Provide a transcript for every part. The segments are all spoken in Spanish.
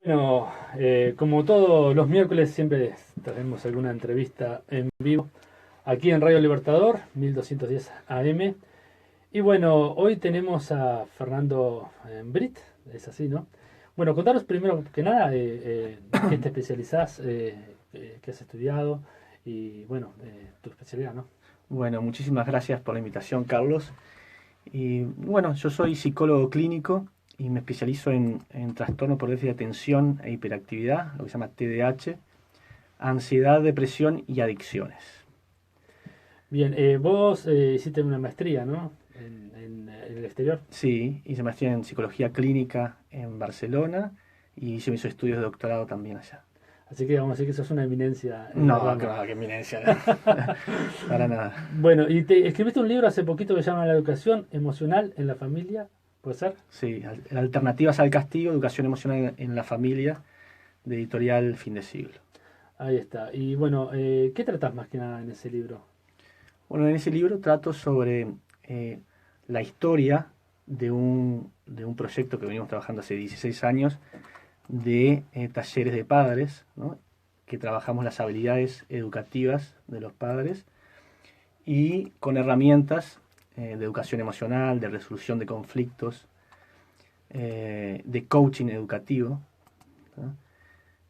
Bueno, como todos los miércoles siempre tenemos alguna entrevista en vivo aquí en Radio Libertador, 1210 AM. Y bueno, hoy tenemos a Fernando Brit, es así, ¿no? Bueno, contaros primero que nada qué te especializás, qué has estudiado y bueno, tu especialidad, ¿no? Bueno, muchísimas gracias por la invitación, Carlos. Y bueno, yo soy psicólogo clínico y me especializo en trastorno por déficit de atención e hiperactividad, lo que se llama TDAH, ansiedad, depresión y adicciones. Bien, vos hiciste una maestría, ¿no? En el exterior. Sí, hice maestría en psicología clínica en Barcelona y hice mis estudios de doctorado también allá. Así que vamos a decir que sos una eminencia en la No, rama. qué eminencia, ¿no? Para nada. Bueno, y te escribiste un libro hace poquito que se llama La educación emocional en la familia, ¿puede ser? Sí, Alternativas al castigo, educación emocional en la familia, de editorial Fin de Siglo. Ahí está. Y bueno, ¿qué tratás más que nada en ese libro? Bueno, en ese libro trato sobre eh, la historia de un proyecto que venimos trabajando hace 16 años de talleres de padres, ¿no? Que trabajamos las habilidades educativas de los padres y con herramientas de educación emocional, de resolución de conflictos, de coaching educativo, ¿no?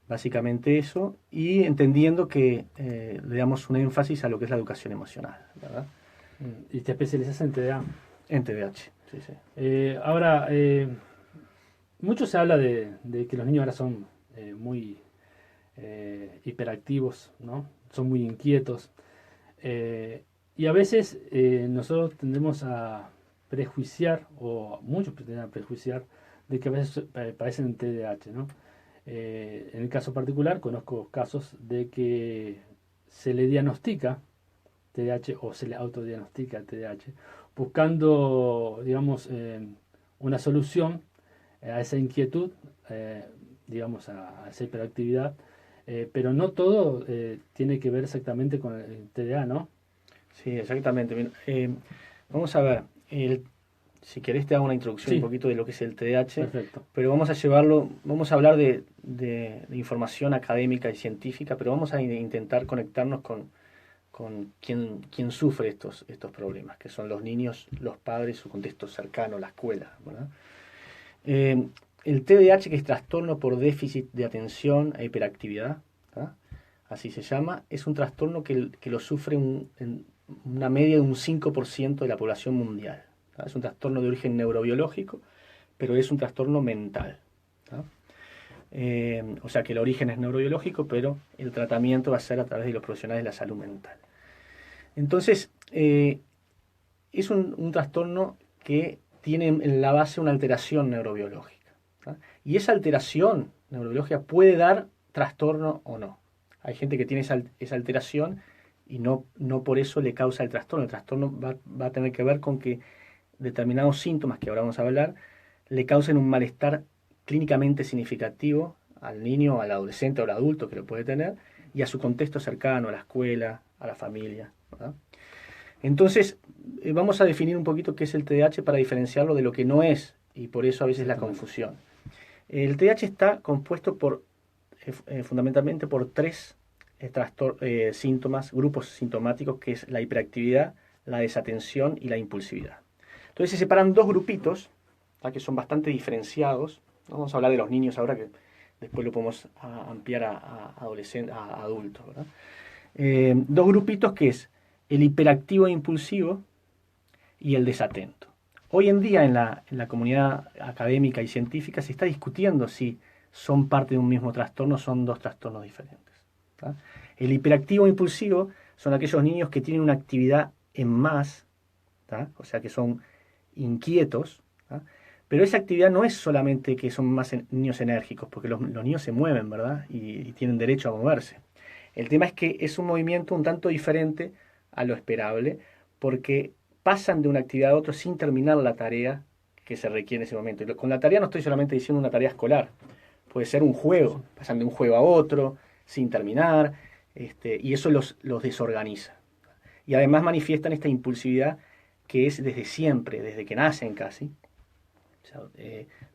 Básicamente eso, y entendiendo que le damos un énfasis a lo que es la educación emocional, ¿verdad? Y te especializás en TDA. En TDAH, sí, sí. Ahora, mucho se habla de que los niños ahora son muy hiperactivos, ¿no? Son muy inquietos. Y a veces nosotros tendemos a prejuiciar, o muchos tienden a prejuiciar, de que a veces padecen TDAH, ¿no? En el caso particular, conozco casos de que se le diagnostica TDAH o se le autodiagnostica TDAH, buscando, digamos, una solución a esa inquietud, eh, digamos, a esa hiperactividad, pero no todo tiene que ver exactamente con el TDA, ¿no? Sí, exactamente. Bien, vamos a ver, si querés te hago una introducción un Sí, poquito de lo que es el TDAH, perfecto. pero vamos a llevarlo, vamos a hablar de información académica y científica, pero vamos a intentar conectarnos con quién sufre estos problemas, que son los niños, los padres, su contexto cercano, la escuela, ¿verdad? Eh, el TDAH, que es trastorno por déficit de atención e hiperactividad, ¿tá? Así se llama, es un trastorno que lo sufre en una media de un 5% de la población mundial, ¿tá? Es un trastorno de origen neurobiológico, pero es un trastorno mental, ¿tá? O sea que el origen es neurobiológico, pero el tratamiento va a ser a través de los profesionales de la salud mental. Entonces, es un trastorno que tiene en la base una alteración neurobiológica, ¿tá? Y esa alteración neurobiológica puede dar trastorno o no. Hay gente que tiene esa alteración y no por eso le causa el trastorno. El trastorno va a tener que ver con que determinados síntomas, que ahora vamos a hablar, le causen un malestar clínicamente significativo al niño, al adolescente o al adulto que lo puede tener, y a su contexto cercano, a la escuela, a la familia, ¿verdad? Entonces, vamos a definir un poquito qué es el TDAH para diferenciarlo de lo que no es, y por eso a veces la Exactamente. confusión. El TDAH está compuesto fundamentalmente por tres síntomas, grupos sintomáticos, que es la hiperactividad, la desatención y la impulsividad. Entonces se separan dos grupitos, ¿tá? Que son bastante diferenciados. ¿No? Vamos a hablar de los niños ahora, que después lo podemos ampliar a adultos, ¿verdad? Dos grupitos que es el hiperactivo e impulsivo y el desatento. Hoy en día en la comunidad académica y científica se está discutiendo si son parte de un mismo trastorno o son dos trastornos diferentes, ¿tá? El hiperactivo e impulsivo son aquellos niños que tienen una actividad en más, ¿tá? O sea que son inquietos, ¿tá? Pero esa actividad no es solamente que son más niños enérgicos, porque los niños se mueven, ¿verdad? Y tienen derecho a moverse. El tema es que es un movimiento un tanto diferente a lo esperable, porque pasan de una actividad a otra sin terminar la tarea que se requiere en ese momento. Y con la tarea no estoy solamente diciendo una tarea escolar, puede ser un juego, Sí. pasan de un juego a otro sin terminar, y eso los desorganiza. Y además manifiestan esta impulsividad que es desde siempre, desde que nacen casi, O sea,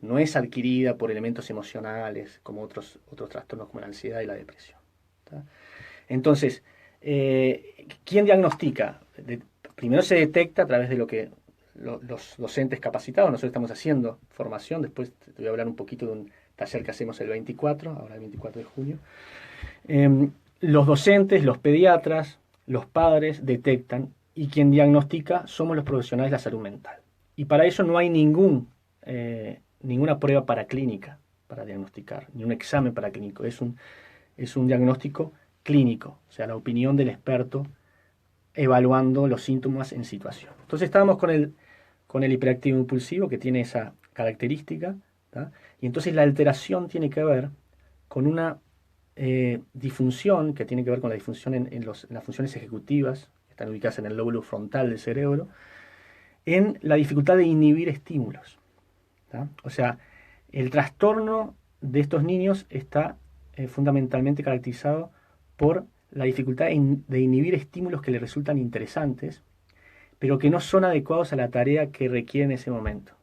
no es adquirida por elementos emocionales como otros trastornos como la ansiedad y la depresión. ¿Tá? Entonces, ¿quién diagnostica? Primero se detecta a través de lo que los docentes capacitados, nosotros estamos haciendo formación, después te voy a hablar un poquito de un taller que hacemos el 24, ahora el 24 de junio. Los docentes, los pediatras, los padres detectan y quien diagnostica somos los profesionales de la salud mental. Y para eso no hay ninguna prueba paraclínica para diagnosticar, ni un examen paraclínico, es un diagnóstico clínico, o sea, la opinión del experto evaluando los síntomas en situación. Entonces estábamos con el hiperactivo impulsivo que tiene esa característica, ¿tá? Y entonces la alteración tiene que ver con una disfunción que tiene que ver con la disfunción en las funciones ejecutivas, que están ubicadas en el lóbulo frontal del cerebro, en la dificultad de inhibir estímulos, ¿tá? O sea, el trastorno de estos niños está fundamentalmente caracterizado por la dificultad de inhibir estímulos que les resultan interesantes, pero que no son adecuados a la tarea que requieren en ese momento.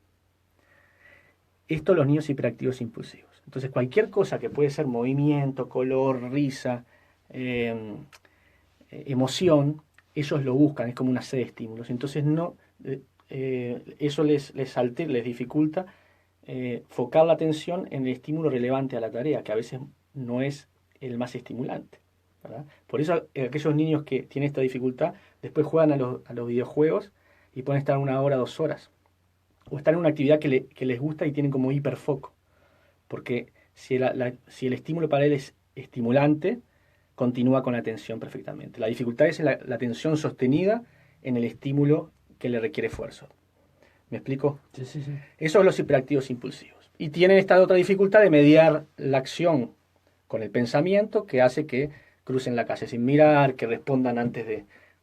Esto los niños hiperactivos impulsivos. Entonces, cualquier cosa que puede ser movimiento, color, risa, emoción, ellos lo buscan, es como una serie de estímulos. Entonces, eso les dificulta focar la atención en el estímulo relevante a la tarea, que a veces no es el más estimulante, ¿verdad? Por eso aquellos niños que tienen esta dificultad después juegan a los videojuegos y pueden estar 1 hora, 2 horas, o están en una actividad que les gusta y tienen como hiperfoco, porque si el estímulo para él es estimulante, continúa con la atención perfectamente. La dificultad es en la atención sostenida en el estímulo que le requiere esfuerzo. ¿Me explico? Sí, sí, sí. Esos son los hiperactivos impulsivos. Y tienen esta otra dificultad de mediar la acción con el pensamiento, que hace que crucen la calle sin mirar, que respondan antes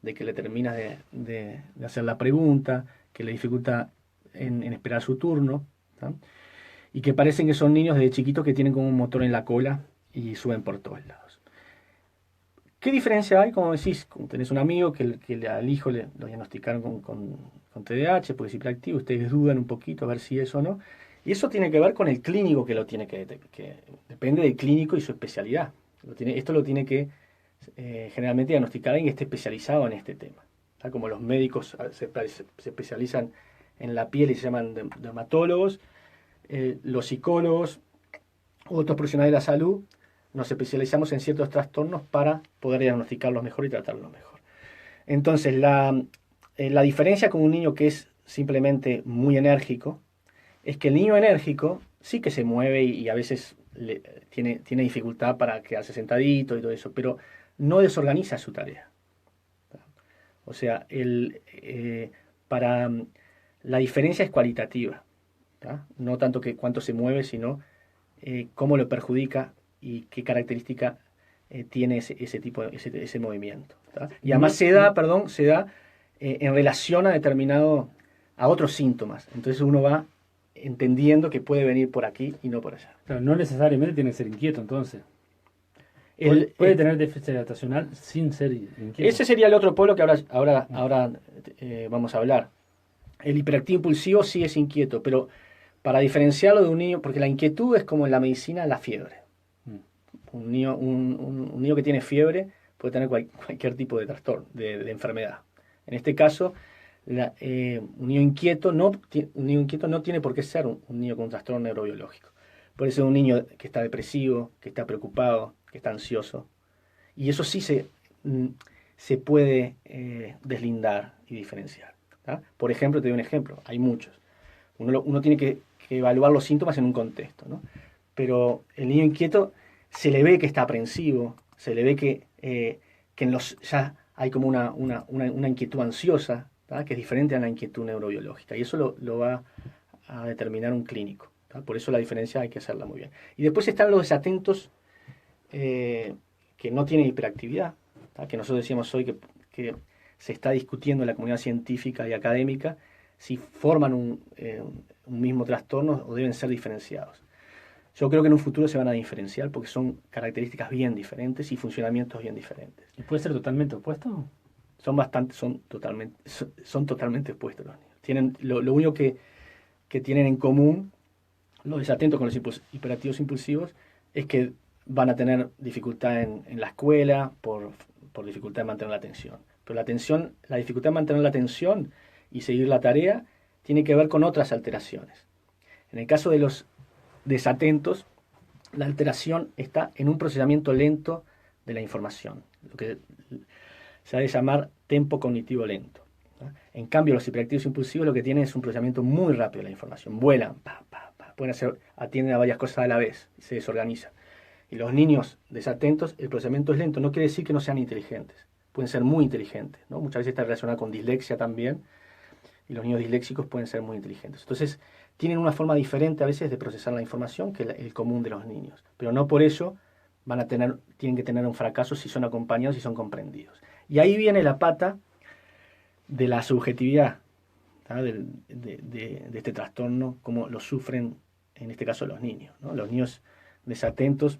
de que le terminas de hacer la pregunta, que le dificulta en esperar su turno, ¿tá? Y que parecen que son niños desde chiquitos que tienen como un motor en la cola y suben por todos lados. ¿Qué diferencia hay? Como decís, tenés un amigo que al hijo lo diagnosticaron con TDAH, porque es hiperactivo, ustedes dudan un poquito a ver si es o no, y eso tiene que ver con el clínico que lo tiene que depende del clínico y su especialidad. Esto lo tiene que generalmente diagnosticar alguien que esté especializado en este tema. ¿Tá? Como los médicos se especializan en la piel y se llaman dermatólogos, los psicólogos, otros profesionales de la salud, nos especializamos en ciertos trastornos para poder diagnosticarlos mejor y tratarlos mejor. Entonces, la diferencia con un niño que es simplemente muy enérgico es que el niño enérgico sí que se mueve y a veces tiene dificultad para quedarse sentadito y todo eso, pero no desorganiza su tarea. O sea, la diferencia es cualitativa, ¿tá? No tanto que cuánto se mueve, sino cómo lo perjudica y qué característica tiene ese movimiento, ¿tá? Y además se da en relación a otros síntomas. Entonces uno va entendiendo que puede venir por aquí y no por allá. Claro, no necesariamente tiene que ser inquieto, entonces. Puede tener déficit adaptacional sin ser inquieto. Ese sería el otro polo que ahora vamos a hablar. El hiperactivo impulsivo sí es inquieto, pero para diferenciarlo de un niño, porque la inquietud es como en la medicina la fiebre. Un niño que tiene fiebre puede tener cualquier tipo de trastorno, de enfermedad. En este caso, un niño inquieto no tiene por qué ser un niño con un trastorno neurobiológico. Puede ser un niño que está depresivo, que está preocupado, que está ansioso. Y eso sí se puede deslindar y diferenciar, ¿tá? Por ejemplo, te doy un ejemplo, hay muchos. Uno tiene que evaluar los síntomas en un contexto, ¿no? Pero el niño inquieto se le ve que está aprensivo, se le ve que ya hay como una inquietud ansiosa, ¿tá? Que es diferente a la inquietud neurobiológica, y eso lo va a determinar un clínico, ¿tá? Por eso la diferencia hay que hacerla muy bien. Y después están los desatentos que no tienen hiperactividad, ¿tá? Que nosotros decíamos hoy que se está discutiendo en la comunidad científica y académica si forman un mismo trastorno o deben ser diferenciados. Yo creo que en un futuro se van a diferenciar porque son características bien diferentes y funcionamientos bien diferentes. ¿Y puede ser totalmente opuesto? Son totalmente opuestos los niños. Lo único que que tienen en común los desatentos con los hiperactivos impulsivos es que van a tener dificultad en la escuela por dificultad de mantener la atención. Pero la dificultad de mantener la atención y seguir la tarea tiene que ver con otras alteraciones. En el caso de los desatentos, la alteración está en un procesamiento lento de la información, lo que se ha de llamar tempo cognitivo lento. En cambio, los hiperactivos impulsivos lo que tienen es un procesamiento muy rápido de la información. Vuelan, atienden a varias cosas a la vez y se desorganizan. Y los niños desatentos, el procesamiento es lento. No quiere decir que no sean inteligentes. Pueden ser muy inteligentes, ¿no? Muchas veces está relacionado con dislexia también. Y los niños disléxicos pueden ser muy inteligentes. Entonces, tienen una forma diferente a veces de procesar la información que el común de los niños. Pero no por eso tienen que tener un fracaso si son acompañados y son comprendidos. Y ahí viene la pata de la subjetividad, de este trastorno, como lo sufren en este caso los niños, ¿no? Los niños desatentos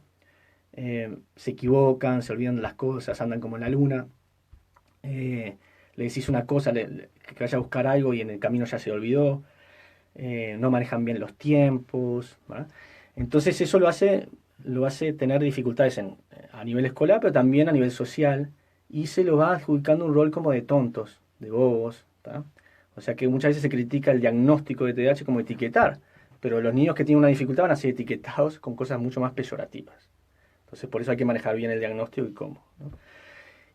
se equivocan, se olvidan de las cosas, andan como en la luna. Le decís una cosa, que vaya a buscar algo y en el camino ya se olvidó. No manejan bien los tiempos, ¿verdad? Entonces eso lo hace tener dificultades a nivel escolar, pero también a nivel social, y se lo va adjudicando un rol como de tontos, de bobos, ¿tá? O sea que muchas veces se critica el diagnóstico de TDAH como etiquetar, pero los niños que tienen una dificultad van a ser etiquetados con cosas mucho más peyorativas. Entonces por eso hay que manejar bien el diagnóstico y cómo, ¿no?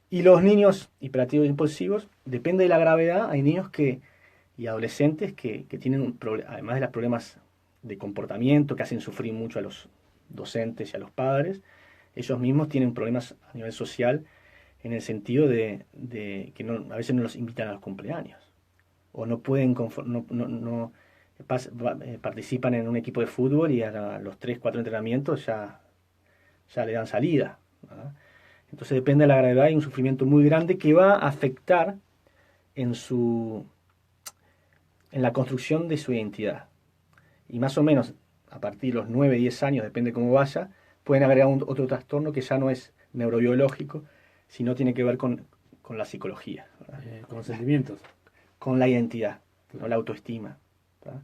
Y los niños hiperactivos impulsivos, depende de la gravedad, hay niños y adolescentes que tienen, además de los problemas de comportamiento que hacen sufrir mucho a los docentes y a los padres, ellos mismos tienen problemas a nivel social en el sentido de que a veces no los invitan a los cumpleaños o no pueden participan en un equipo de fútbol y a los 3-4 entrenamientos ya le dan salida, ¿verdad? Entonces depende de la gravedad, hay un sufrimiento muy grande que va a afectar en la construcción de su identidad. Y más o menos a partir de los 9-10 años, depende cómo vaya, pueden agregar otro trastorno que ya no es neurobiológico, sino tiene que ver con la psicología, con los sentimientos. Con la identidad, ¿no? La autoestima, ¿verdad?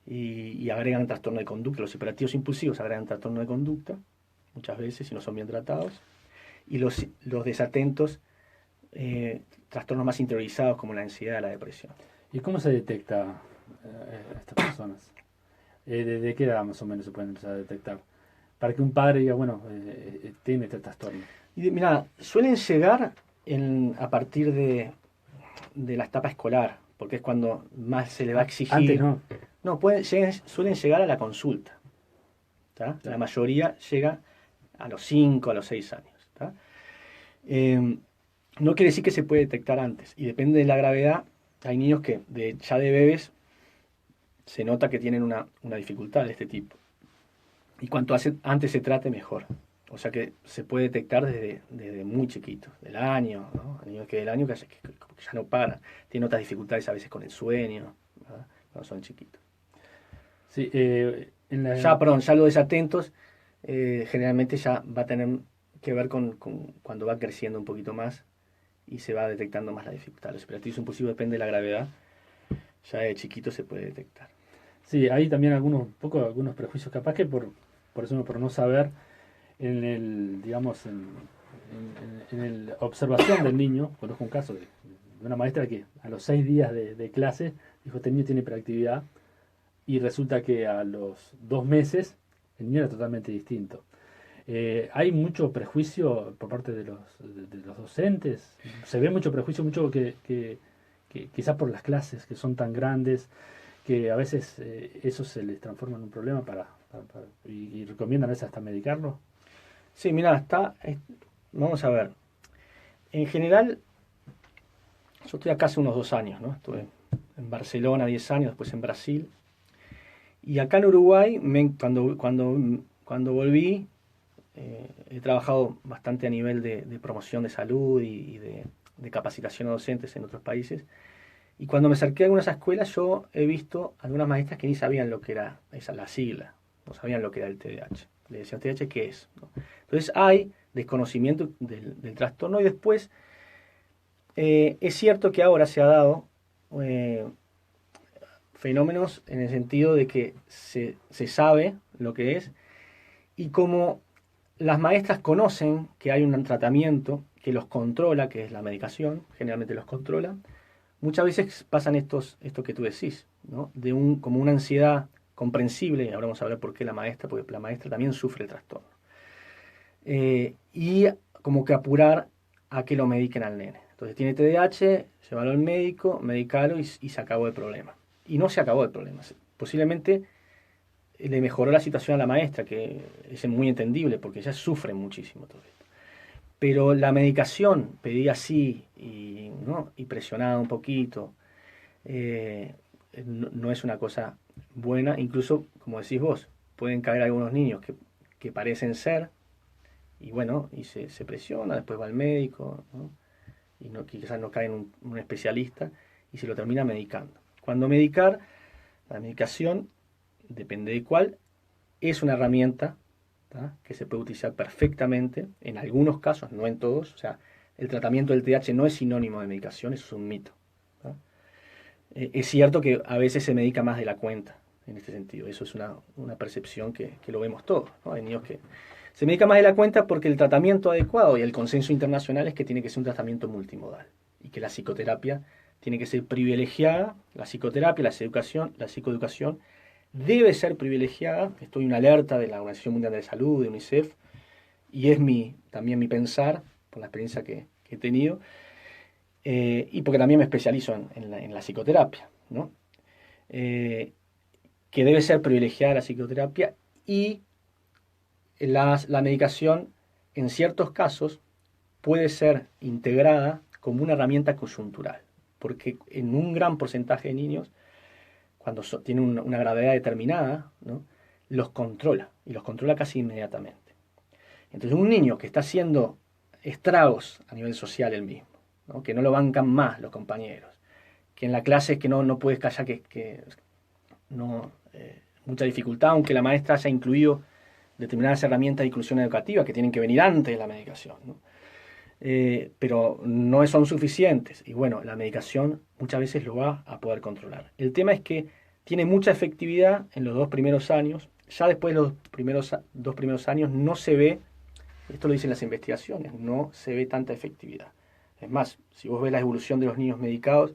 Y agregan trastorno de conducta. Los hiperactivos impulsivos agregan trastorno de conducta, muchas veces, si no son bien tratados. Y los desatentos, trastornos más interiorizados como la ansiedad, la depresión. ¿Y cómo se detecta a estas personas? ¿De qué edad más o menos se pueden empezar a detectar? Para que un padre diga, bueno, tiene este trastorno. Y mira, suelen llegar a partir de la etapa escolar, porque es cuando más se le va a exigir. Antes no. No, suelen llegar a la consulta, ¿tá? La mayoría llega a los 5, a los 6 años. ¿Tá? No quiere decir que se puede detectar antes, y depende de la gravedad. Hay niños que ya de bebés se nota que tienen una dificultad de este tipo. Y cuanto antes se trate, mejor. O sea que se puede detectar desde muy chiquito, del año, ¿no? A niños que del año que ya no paran. Tienen otras dificultades a veces con el sueño, ¿verdad? Cuando son chiquitos. Sí, ya los desatentos generalmente ya va a tener que ver con cuando va creciendo un poquito más y se va detectando más la dificultad. Los hiperactivos impulsivos depende de la gravedad, ya de chiquito se puede detectar. Sí, hay también algunos prejuicios, capaz que por no saber, en la observación del niño. Conozco un caso de una maestra que a los 6 días de clase dijo, este niño tiene hiperactividad, y resulta que a los 2 meses el niño era totalmente distinto. Hay mucho prejuicio por parte de los docentes. Se ve mucho prejuicio, mucho que quizás por las clases que son tan grandes, que a veces eso se les transforma en un problema y recomiendan a veces hasta medicarlo. Sí, mira, vamos a ver. En general, yo estoy acá hace unos 2 años, ¿no? Estuve en Barcelona 10 años, después en Brasil. Y acá en Uruguay, cuando volví, he trabajado bastante a nivel de promoción de salud y de capacitación a docentes en otros países. Y cuando me acerqué a algunas escuelas, yo he visto algunas maestras que ni sabían lo que era la sigla, no sabían lo que era el TDAH. Le decían, ¿TDAH qué es? ¿No? Entonces hay desconocimiento del trastorno, y después es cierto que ahora se ha dado fenómenos en el sentido de que se sabe lo que es, y como las maestras conocen que hay un tratamiento que los controla, que es la medicación, generalmente los controla, muchas veces pasan esto que tú decís, ¿no? Como una ansiedad comprensible, y ahora vamos a hablar por qué porque la maestra también sufre el trastorno. Y como que apurar a que lo mediquen al nene. Entonces tiene TDAH, llévalo al médico, medicalo y se acabó el problema. Y no se acabó el problema. Posiblemente le mejoró la situación a la maestra, que es muy entendible porque ella sufre muchísimo todo esto. Pero la medicación pedida así ¿no? y presionada un poquito no es una cosa buena. Incluso, como decís vos, pueden caer algunos niños que parecen ser y bueno, y se presiona, después va al médico, ¿no? Y quizás no cae en un especialista y se lo termina medicando. Cuando la medicación, depende de cuál, es una herramienta, ¿tá? Que se puede utilizar perfectamente, en algunos casos, no en todos. O sea, el tratamiento del TDAH no es sinónimo de medicación, eso es un mito, ¿tá? Es cierto que a veces se medica más de la cuenta, en este sentido. Eso es una percepción que lo vemos todos, ¿no? Hay niños que se medica más de la cuenta porque el tratamiento adecuado y el consenso internacional es que tiene que ser un tratamiento multimodal y que la psicoterapia tiene que ser privilegiada, la psicoterapia, la psicoeducación debe ser privilegiada. Estoy en una alerta de la Organización Mundial de la Salud, de UNICEF, y es también mi pensar, por la experiencia que he tenido, y porque también me especializo en la psicoterapia, ¿no? Que debe ser privilegiada la psicoterapia y la medicación, en ciertos casos, puede ser integrada como una herramienta coyuntural, porque en un gran porcentaje de niños, cuando tienen una gravedad determinada, ¿no? los controla, y los controla casi inmediatamente. Entonces, un niño que está haciendo estragos a nivel social él mismo, ¿no? Que no lo bancan más los compañeros, que en la clase es que no puedes callar, no, mucha dificultad, aunque la maestra haya incluido determinadas herramientas de inclusión educativa que tienen que venir antes de la medicación, ¿no? Pero no son suficientes. Y bueno, la medicación muchas veces lo va a poder controlar. El tema es que tiene mucha efectividad en los 2 primeros años. Ya después de los 2 primeros años no se ve, esto lo dicen las investigaciones, no se ve tanta efectividad. Es más, si vos ves la evolución de los niños medicados,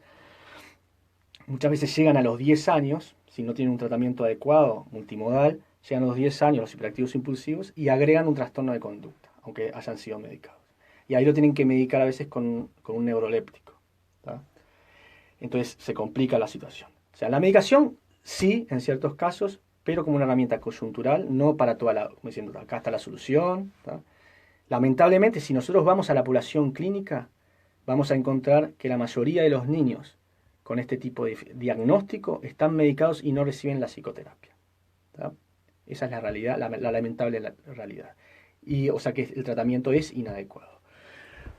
muchas veces llegan a los 10 años, si no tienen un tratamiento adecuado, multimodal, llegan a los 10 años los hiperactivos impulsivos y agregan un trastorno de conducta, aunque hayan sido medicados. Y ahí lo tienen que medicar a veces con un neuroléptico, ¿tá? Entonces se complica la situación. O sea, la medicación sí, en ciertos casos, pero como una herramienta coyuntural, no para toda como diciendo, acá está la solución, ¿tá? Lamentablemente, si nosotros vamos a la población clínica, vamos a encontrar que la mayoría de los niños con este tipo de diagnóstico están medicados y no reciben la psicoterapia, ¿tá? Esa es la realidad, la lamentable realidad. O sea que el tratamiento es inadecuado.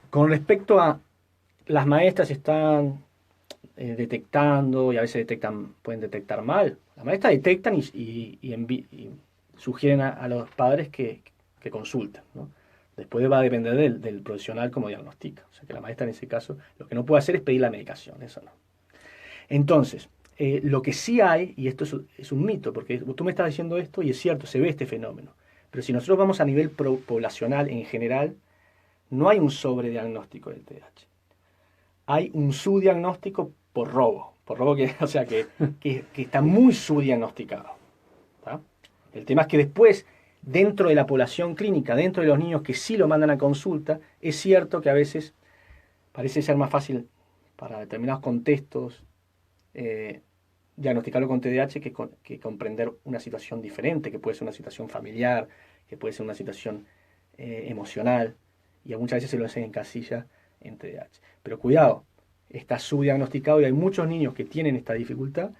Con respecto a las maestras están detectando, y a veces pueden detectar mal. Las maestras detectan y sugieren a los padres que consulten, ¿no? Después va a depender del profesional como diagnostica. O sea que la maestra en ese caso lo que no puede hacer es pedir la medicación, eso no. Entonces, lo que sí hay, y esto es un mito, porque tú me estás diciendo esto y es cierto, se ve este fenómeno, pero si nosotros vamos a nivel poblacional en general, no hay un sobrediagnóstico del TDAH. Hay un subdiagnóstico por robo o sea que está muy subdiagnosticado, ¿tá? El tema es que después, dentro de la población clínica, dentro de los niños que sí lo mandan a consulta, es cierto que a veces parece ser más fácil para determinados contextos diagnosticarlo con TDAH que comprender una situación diferente, que puede ser una situación familiar, que puede ser una situación emocional, y muchas veces se lo hacen en casilla en TDAH. Pero cuidado, está subdiagnosticado y hay muchos niños que tienen esta dificultad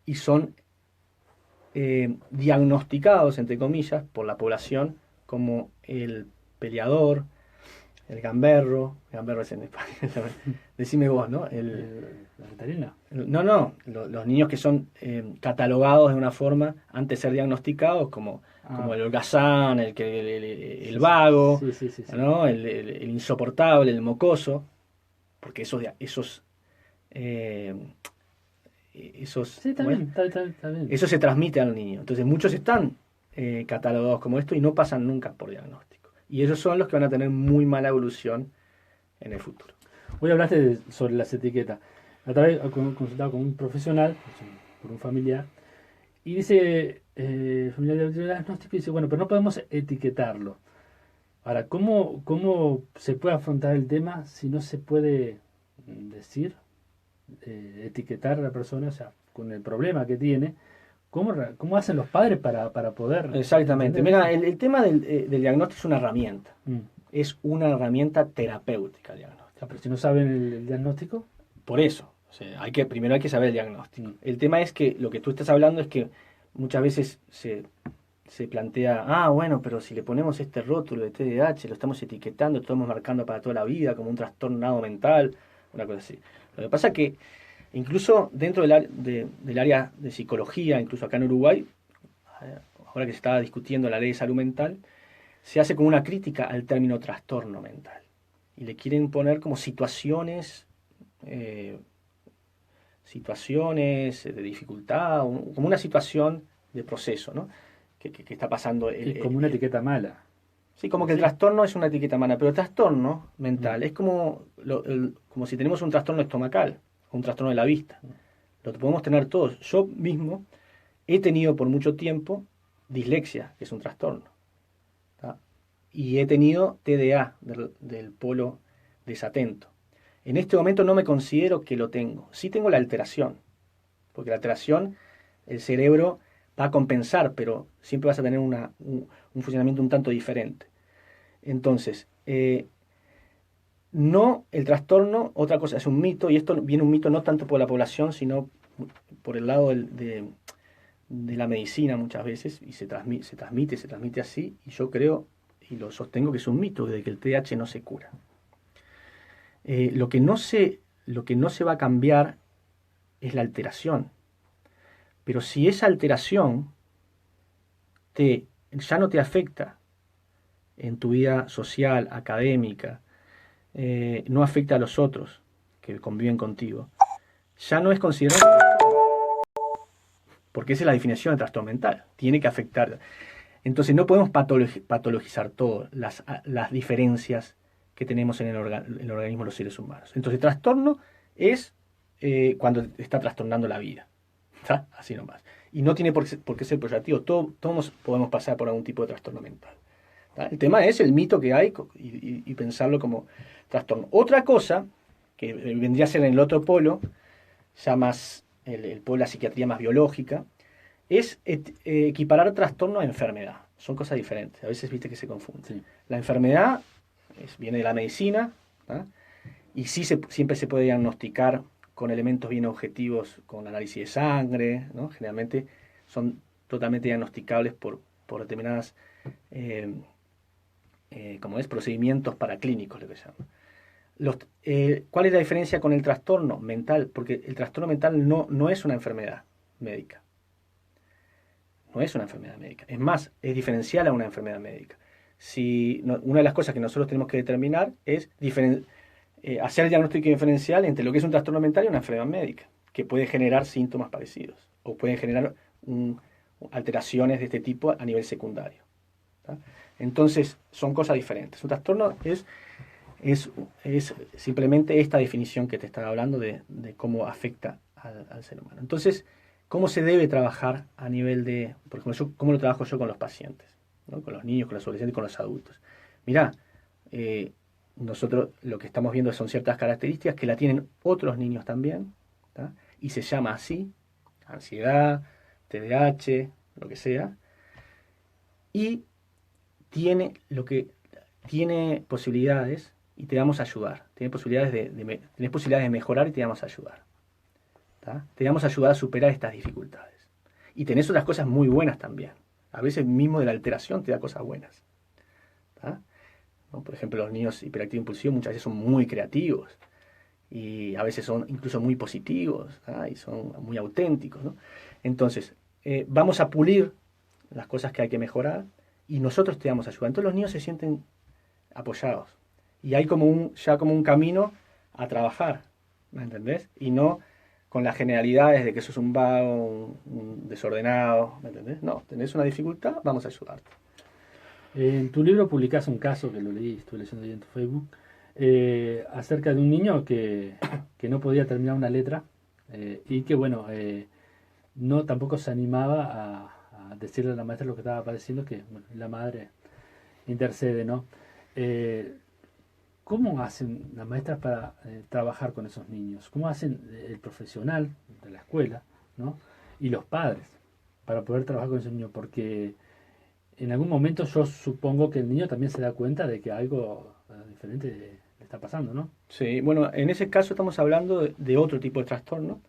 y son diagnosticados, entre comillas, por la población como el peleador, el gamberro es en español, decime vos, ¿no? ¿La veterina? No, los niños que son catalogados de una forma antes de ser diagnosticados como el holgazán, el vago, sí. ¿no? El insoportable, el mocoso, porque esos Sí, está bien, está bien. Eso se transmite al niño. Entonces muchos están catalogados como esto y no pasan nunca por diagnóstico. Y ellos son los que van a tener muy mala evolución en el futuro. Hoy hablaste sobre las etiquetas. Otra vez consultado con un profesional, por un familiar, y dice, familiar de diagnóstico, y dice, bueno, pero no podemos etiquetarlo. Ahora, ¿cómo se puede afrontar el tema si no se puede decir, etiquetar a la persona, o sea, con el problema que tiene? ¿Cómo hacen los padres para poder Exactamente. entender Mira, eso? el tema del diagnóstico es una herramienta. Mm. Es una herramienta terapéutica el diagnóstico. Ah, pero si no saben el diagnóstico. Por eso, o sea, primero hay que saber el diagnóstico. Mm. El tema es que lo que tú estás hablando es que muchas veces se plantea, bueno, pero si le ponemos este rótulo de TDAH, lo estamos etiquetando, lo estamos marcando para toda la vida como un trastorno mental, una cosa así. Lo que pasa es que incluso dentro del área de psicología, incluso acá en Uruguay, ahora que se está discutiendo la ley de salud mental, se hace como una crítica al término trastorno mental. Y le quieren poner como situaciones de dificultad, como una situación de proceso, ¿no? que está pasando. Es como una etiqueta mala. Sí, como que el Sí. trastorno es una etiqueta mala, pero el trastorno mental Mm. es como si tenemos un trastorno estomacal o un trastorno de la vista. Lo podemos tener todos. Yo mismo he tenido por mucho tiempo dislexia, que es un trastorno. ¿Tá? Y he tenido TDA, del polo desatento. En este momento no me considero que lo tengo. Sí tengo la alteración, porque la alteración, el cerebro va a compensar, pero siempre vas a tener un funcionamiento un tanto diferente. Entonces, no el trastorno, otra cosa, es un mito, y esto viene un mito no tanto por la población, sino por el lado de la medicina muchas veces, y se transmite así, y yo creo, y lo sostengo, que es un mito, de que el TDAH no se cura. Lo que no se va a cambiar es la alteración. Pero si esa alteración ya no te afecta en tu vida social, académica, no afecta a los otros que conviven contigo, ya no es considerado, porque esa es la definición de trastorno mental, tiene que afectar. Entonces no podemos patologizar todo, las diferencias que tenemos en el organismo de los seres humanos. Entonces trastorno es cuando está trastornando la vida, ¿tá? Así nomás. Y no tiene por qué ser peyorativo, todos podemos pasar por algún tipo de trastorno mental. ¿Tá? El tema es el mito que hay y pensarlo como trastorno. Otra cosa, que vendría a ser en el otro polo, ya más el polo de la psiquiatría más biológica, es equiparar trastorno a enfermedad. Son cosas diferentes, a veces viste que se confunden. Sí. La enfermedad viene de la medicina, ¿tá? Y sí siempre se puede diagnosticar con elementos bien objetivos, con análisis de sangre, ¿no? Generalmente son totalmente diagnosticables por determinadas procedimientos paraclínicos, lo que se llama. ¿Cuál es la diferencia con el trastorno mental? Porque el trastorno mental no es una enfermedad médica. No es una enfermedad médica. Es más, es diferencial a una enfermedad médica. Una de las cosas que nosotros tenemos que determinar es hacer el diagnóstico diferencial entre lo que es un trastorno mental y una enfermedad médica, que puede generar síntomas parecidos o puede generar alteraciones de este tipo a nivel secundario. ¿Tá? Entonces, son cosas diferentes. Un trastorno es simplemente esta definición que te estaba hablando de cómo afecta al ser humano. Entonces, ¿cómo se debe trabajar a nivel de, por ejemplo, cómo lo trabajo yo con los pacientes, ¿no? Con los niños, con los adolescentes, con los adultos? Mirá, nosotros lo que estamos viendo son ciertas características que la tienen otros niños también, ¿tá? Y se llama así, ansiedad, TDAH, lo que sea, y tiene posibilidades y te vamos a ayudar. Tenés posibilidades de mejorar y te vamos a ayudar. ¿Tá? Te vamos a ayudar a superar estas dificultades. Y tenés otras cosas muy buenas también. A veces mismo de la alteración te da cosas buenas. ¿Tá? ¿No? Por ejemplo, los niños hiperactivos impulsivos muchas veces son muy creativos. Y a veces son incluso muy positivos. ¿Tá? Y son muy auténticos, ¿no? Entonces, vamos a pulir las cosas que hay que mejorar y nosotros te vamos a ayudar. Entonces los niños se sienten apoyados. Y hay ya como un camino a trabajar, ¿me entendés? Y no con las generalidades de que sos un vago, un desordenado, ¿me entendés? No, tenés una dificultad, vamos a ayudarte. En tu libro publicás un caso que lo leí, estuve leyendo ahí en tu Facebook, acerca de un niño que no podía terminar una letra y que, bueno, no tampoco se animaba a decirle a la maestra lo que estaba padeciendo, que bueno, la madre intercede, ¿no? ¿Cómo hacen las maestras para trabajar con esos niños? ¿Cómo hacen el profesional de la escuela, ¿no? Y los padres para poder trabajar con esos niños? Porque en algún momento yo supongo que el niño también se da cuenta de que algo diferente le está pasando, ¿no? Sí, bueno, en ese caso estamos hablando de otro tipo de trastorno,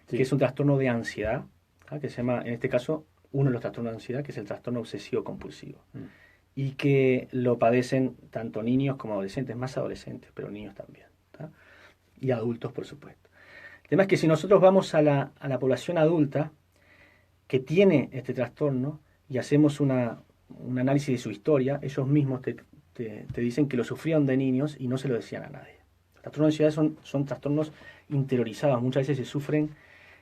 que Sí. es un trastorno de ansiedad, ¿ah? Que se llama, en este caso, uno de los trastornos de ansiedad, que es el trastorno obsesivo-compulsivo, Mm. y que lo padecen tanto niños como adolescentes, más adolescentes, pero niños también, ¿tá? Y adultos, por supuesto. El tema es que si nosotros vamos a la población adulta que tiene este trastorno y hacemos un análisis de su historia, ellos mismos te dicen que lo sufrieron de niños y no se lo decían a nadie. Los trastornos de ansiedad son trastornos interiorizados, muchas veces se sufren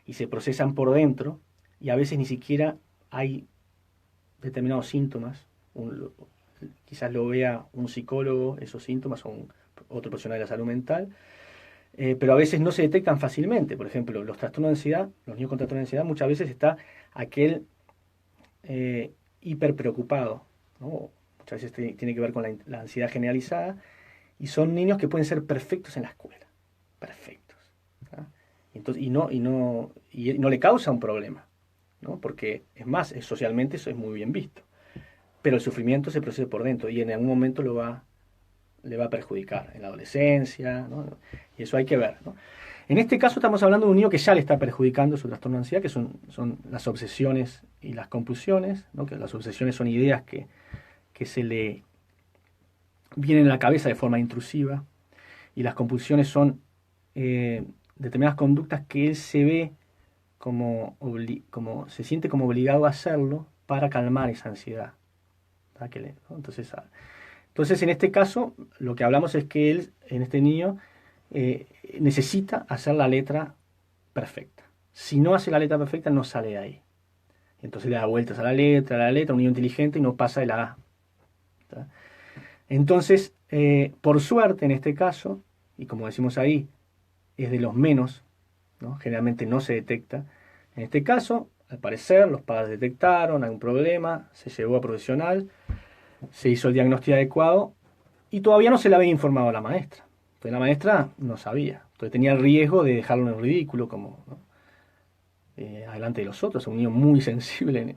y se procesan por dentro y a veces ni siquiera hay determinados síntomas. Quizás lo vea un psicólogo, esos síntomas, o otro profesional de la salud mental, pero a veces no se detectan fácilmente. Por ejemplo, los trastornos de ansiedad, los niños con trastornos de ansiedad, muchas veces está aquel hiper preocupado, ¿no? Muchas veces tiene que ver con la ansiedad generalizada, y son niños que pueden ser perfectos en la escuela, perfectos, ¿tá? Entonces, y no le causa un problema, ¿no? Porque es más, socialmente eso es muy bien visto, pero el sufrimiento se procesa por dentro y en algún momento le va a perjudicar en la adolescencia, ¿no? Y eso hay que ver, ¿no? En este caso estamos hablando de un niño que ya le está perjudicando su trastorno de ansiedad, que son las obsesiones y las compulsiones, ¿no? Que las obsesiones son ideas que se le vienen a la cabeza de forma intrusiva, y las compulsiones son determinadas conductas que él se ve como se siente como obligado a hacerlo para calmar esa ansiedad, ¿tá? ¿No? Entonces, en este caso, lo que hablamos es que él, en este niño, necesita hacer la letra perfecta. Si no hace la letra perfecta, no sale de ahí. Entonces le da vueltas a la letra, un niño inteligente, y no pasa de la A, ¿tá? Entonces, por suerte, en este caso, y como decimos ahí, es de los menos, ¿no? Generalmente no se detecta. En este caso, al parecer, los padres detectaron algún problema, se llevó a profesional, se hizo el diagnóstico adecuado y todavía no se le había informado a la maestra. Entonces la maestra no sabía. Entonces tenía el riesgo de dejarlo en ridículo, como, ¿no? Adelante de los otros, un niño muy sensible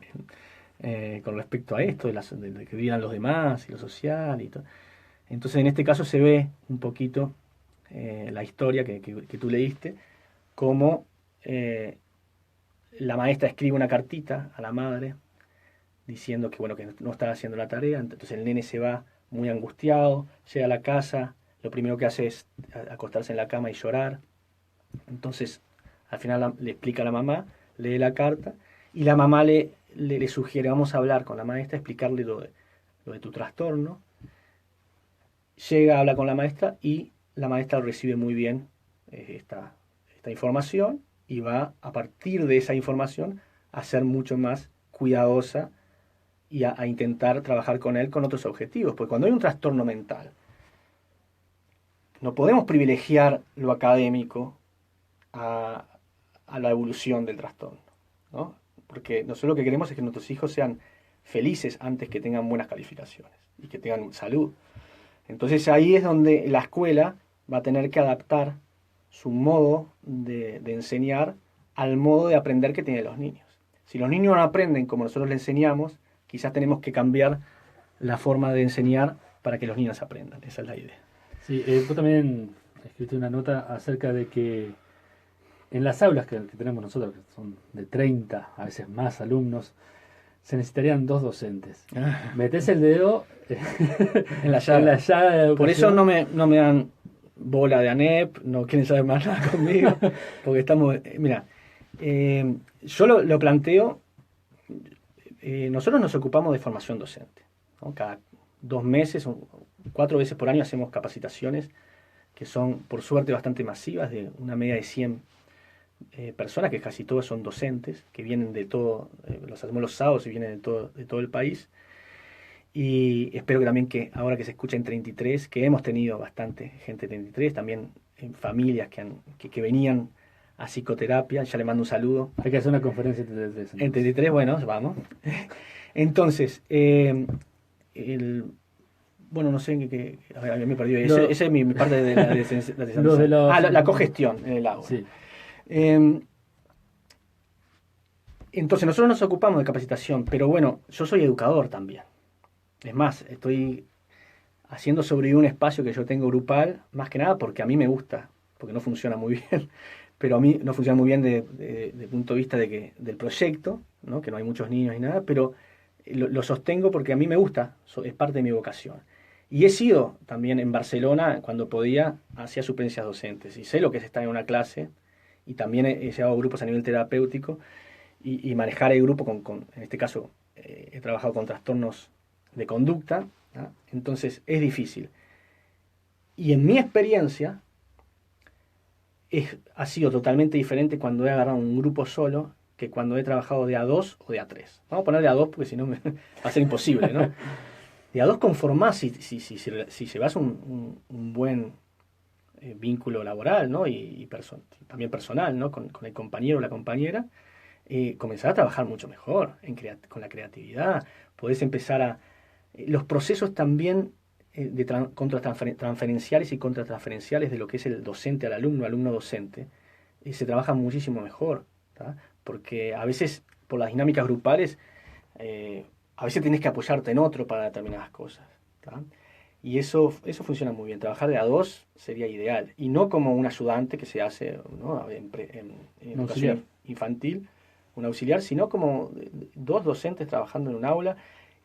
con respecto a esto, de que digan los demás y lo social y todo. Entonces en este caso se ve un poquito la historia que tú leíste, como la maestra escribe una cartita a la madre diciendo que bueno, que no estaba haciendo la tarea. Entonces el nene se va muy angustiado, llega a la casa, lo primero que hace es acostarse en la cama y llorar. Entonces al final le explica a la mamá, lee la carta y la mamá le sugiere: vamos a hablar con la maestra, explicarle lo de tu trastorno. Llega, habla con la maestra y la maestra recibe muy bien esta información, y va a partir de esa información a ser mucho más cuidadosa y a intentar trabajar con él con otros objetivos. Porque cuando hay un trastorno mental, no podemos privilegiar lo académico a la evolución del trastorno, ¿no? Porque nosotros lo que queremos es que nuestros hijos sean felices antes que tengan buenas calificaciones y que tengan salud. Entonces ahí es donde la escuela va a tener que adaptar su modo de enseñar al modo de aprender que tienen los niños. Si los niños no aprenden como nosotros les enseñamos, quizás tenemos que cambiar la forma de enseñar para que los niños aprendan. Esa es la idea. Sí, vos también escribiste una nota acerca de que en las aulas que tenemos nosotros, que son de 30, a veces más alumnos, se necesitarían 2 docentes. Metés el dedo En la llaga. en la llaga de la Por eso educación. no me dan bola de ANEP, no quieren saber más nada conmigo, porque estamos... mira, yo lo planteo, nosotros nos ocupamos de formación docente, ¿no? Cada 2 meses o 4 veces por año hacemos capacitaciones que son, por suerte, bastante masivas, de una media de 100 personas, que casi todos son docentes, que vienen de todo, los hacemos los sábados y vienen de todo el país. Y espero que también que ahora que se escucha en 33, que hemos tenido bastante gente de 33, también en familias que venían a psicoterapia, ya le mando un saludo. Hay que hacer una conferencia en 33. En 33, bueno, vamos. Entonces, bueno, no sé en qué. A ver, me perdí. Esa es mi parte de la descentralización. La cogestión en el agua. Sí. Entonces, nosotros nos ocupamos de capacitación, pero bueno, yo soy educador también. Es más, estoy haciendo sobre un espacio que yo tengo grupal, más que nada porque a mí me gusta, porque no funciona muy bien, pero a mí no funciona muy bien desde el punto de vista del proyecto, ¿no? Que no hay muchos niños ni nada, pero lo sostengo porque a mí me gusta, es parte de mi vocación. Y he sido también en Barcelona, cuando podía, hacía suplencias docentes, y sé lo que es estar en una clase, y también he llevado grupos a nivel terapéutico, y manejar el grupo en este caso, he trabajado con trastornos de conducta, ¿no? Entonces es difícil. Y en mi experiencia ha sido totalmente diferente cuando he agarrado un grupo solo que cuando he trabajado de A2 o de A3. Vamos a poner de A2 porque si no va a ser imposible, ¿no? De A2 conformás si llevas un buen vínculo laboral, ¿no? y también personal, ¿no? Con el compañero o la compañera, comenzar a trabajar mucho mejor con la creatividad. Podés empezar a... los procesos también transferenciales y contratransferenciales de lo que es el docente al alumno, alumno-docente, se trabajan muchísimo mejor, ¿tá? Porque a veces, por las dinámicas grupales, a veces tienes que apoyarte en otro para determinadas cosas, ¿tá? Y eso funciona muy bien. Trabajar de a dos sería ideal. Y no como un ayudante que se hace, ¿no? en educación infantil, un auxiliar, sino como dos docentes trabajando en un aula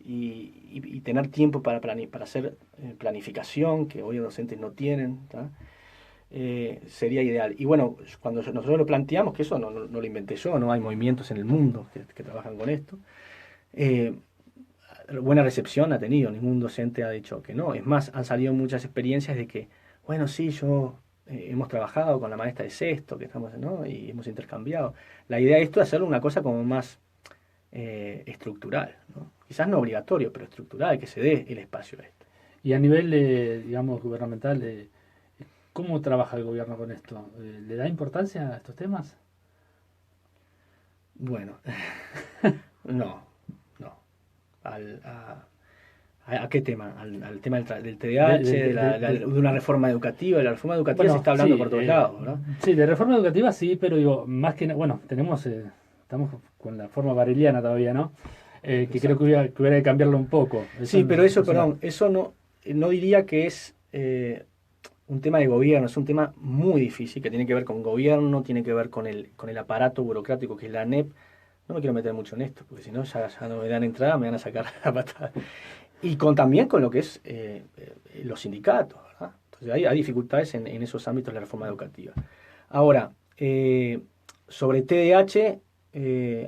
y tener tiempo para hacer planificación, que hoy los docentes no tienen, ¿tá? Sería ideal. Y bueno, cuando nosotros lo planteamos, que eso no lo inventé yo, no hay movimientos en el mundo que trabajan con esto, buena recepción ha tenido, ningún docente ha dicho que no. Es más, han salido muchas experiencias de que, bueno, sí, hemos trabajado con la maestra de sexto, que estamos, ¿no? Y hemos intercambiado. La idea de esto es hacerlo una cosa como más estructural, ¿no? Quizás no obligatorio, pero estructural, que se dé el espacio a esto. Y a nivel, digamos, gubernamental, ¿cómo trabaja el gobierno con esto? ¿Le da importancia a estos temas? Bueno, no. ¿A qué tema? ¿Al tema del TDAH, de una reforma educativa? De la reforma educativa se está hablando por todos lados, ¿no? Sí, de reforma educativa sí, pero digo, más que nada, bueno, estamos con la forma bareliana todavía, ¿no? Que creo que hubiera que cambiarlo un poco. Sí, pero eso no diría que es un tema de gobierno, es un tema muy difícil, que tiene que ver con gobierno, tiene que ver con el aparato burocrático que es la ANEP. No me quiero meter mucho en esto, porque si no ya no me dan entrada, me van a sacar la patada. Y también con lo que es los sindicatos, ¿verdad? Entonces hay dificultades en esos ámbitos de la reforma educativa. Ahora, sobre TDAH,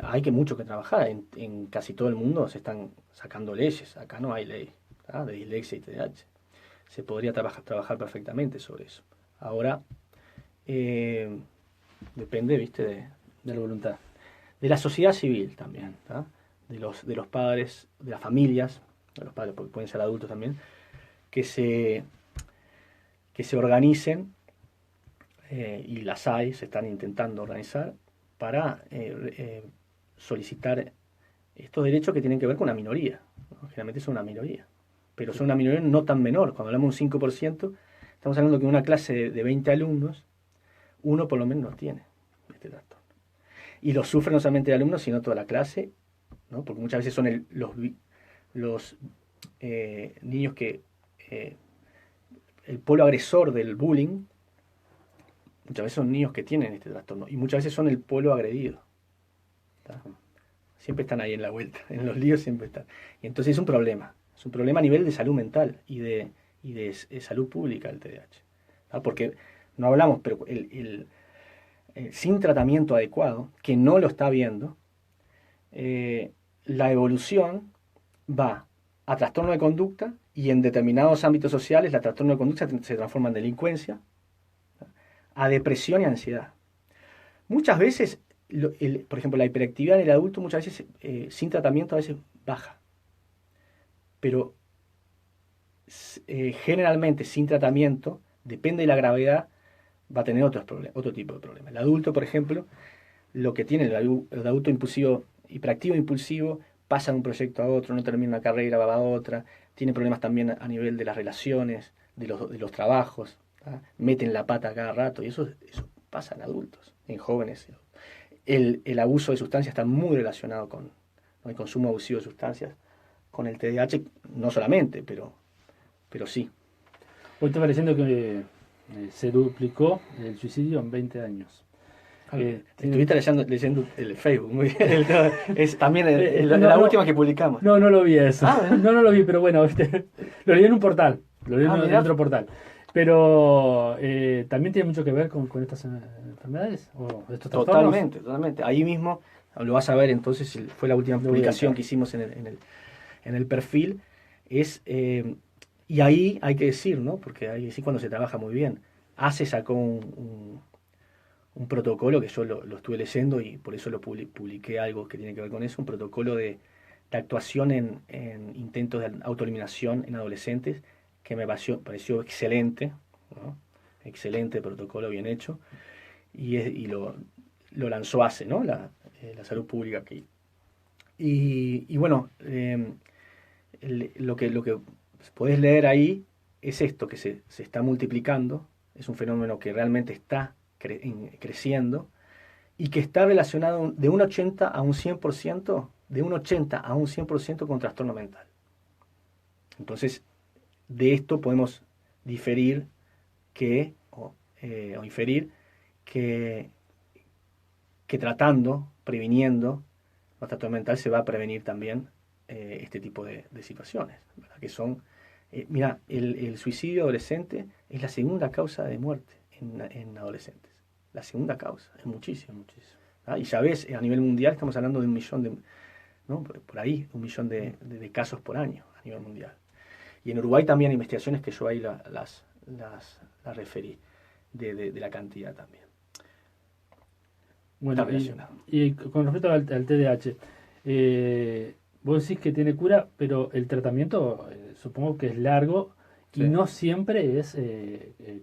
hay mucho que trabajar. En casi todo el mundo se están sacando leyes. Acá no hay ley, ¿verdad? De dislexia y TDAH. Se podría trabajar perfectamente sobre eso. Ahora, depende, ¿viste? De la voluntad. De la sociedad civil también, ¿tá? De los padres, de las familias, de los padres, porque pueden ser adultos también, que se organicen, y las hay, se están intentando organizar, para solicitar estos derechos que tienen que ver con una minoría, ¿no? Generalmente son una minoría, pero son una minoría no tan menor. Cuando hablamos de un 5%, estamos hablando que en una clase de 20 alumnos, uno por lo menos no tiene este trastorno. Y lo sufren no solamente el alumno, sino toda la clase, ¿no? Porque muchas veces son los niños que... el polo agresor del bullying, muchas veces son niños que tienen este trastorno, y muchas veces son el polo agredido, ¿tá? Siempre están ahí en la vuelta, en los líos siempre están. Y entonces es un problema a nivel de salud mental y de salud pública el TDAH, ¿tá? Porque no hablamos, pero sin tratamiento adecuado, que no lo está viendo, la evolución va a trastorno de conducta, y en determinados ámbitos sociales la trastorno de conducta se transforma en delincuencia, a depresión y ansiedad. Muchas veces, por ejemplo, la hiperactividad en el adulto muchas veces sin tratamiento a veces baja, pero generalmente sin tratamiento, depende de la gravedad, va a tener otro tipo de problemas. El adulto, por ejemplo, lo que tiene el adulto impulsivo, hiperactivo impulsivo, pasa de un proyecto a otro, no termina una carrera, va a otra, tiene problemas también a nivel de las relaciones, de los trabajos, ¿tá? Meten la pata cada rato, y eso pasa en adultos, en jóvenes. El abuso de sustancias está muy relacionado con, ¿no?, el consumo abusivo de sustancias, con el TDAH, no solamente, pero sí. Hoy estaba leyendo que se duplicó el suicidio en 20 años. Estuviste leyendo el Facebook, muy bien. Es también No, la no, última que publicamos. no lo vi eso. Ah, No lo vi, pero bueno, lo leí en un portal, lo leí en mirá. otro portal. Pero también tiene mucho que ver con estas enfermedades o estos trastornos. Totalmente, totalmente. Ahí mismo lo vas a ver entonces, fue la última Lo voy a publicación entrar. que hicimos en el perfil. Y ahí hay que decir, ¿no? Porque ahí sí cuando se trabaja muy bien. ACE sacó un protocolo que yo lo estuve leyendo y por eso lo publiqué algo que tiene que ver con eso, un protocolo de actuación en intentos de autoeliminación en adolescentes que me pareció excelente, ¿no? Excelente protocolo, bien hecho, y lo lanzó ACE, ¿no? La salud pública aquí. Y bueno, lo que podés leer ahí es esto, que se está multiplicando, es un fenómeno que realmente está creciendo y que está relacionado de un 80 a un 100%, de un 80 a un 100% con trastorno mental. Entonces, de esto podemos diferir o inferir que, que tratando, previniendo el trastorno mental se va a prevenir también este tipo de situaciones, ¿verdad? Que son, mira, el suicidio adolescente es la segunda causa de muerte en adolescentes. La segunda causa, es muchísimo, muchísimo. ¿Ah? Y ya ves, a nivel mundial estamos hablando de 1 millón ¿no? Por ahí, 1 millón de casos por año a nivel mundial. Y en Uruguay también hay investigaciones que yo ahí las referí, de la cantidad también. Bueno, y con respecto al TDAH, vos decís que tiene cura, pero el tratamiento supongo que es largo y Sí. no siempre es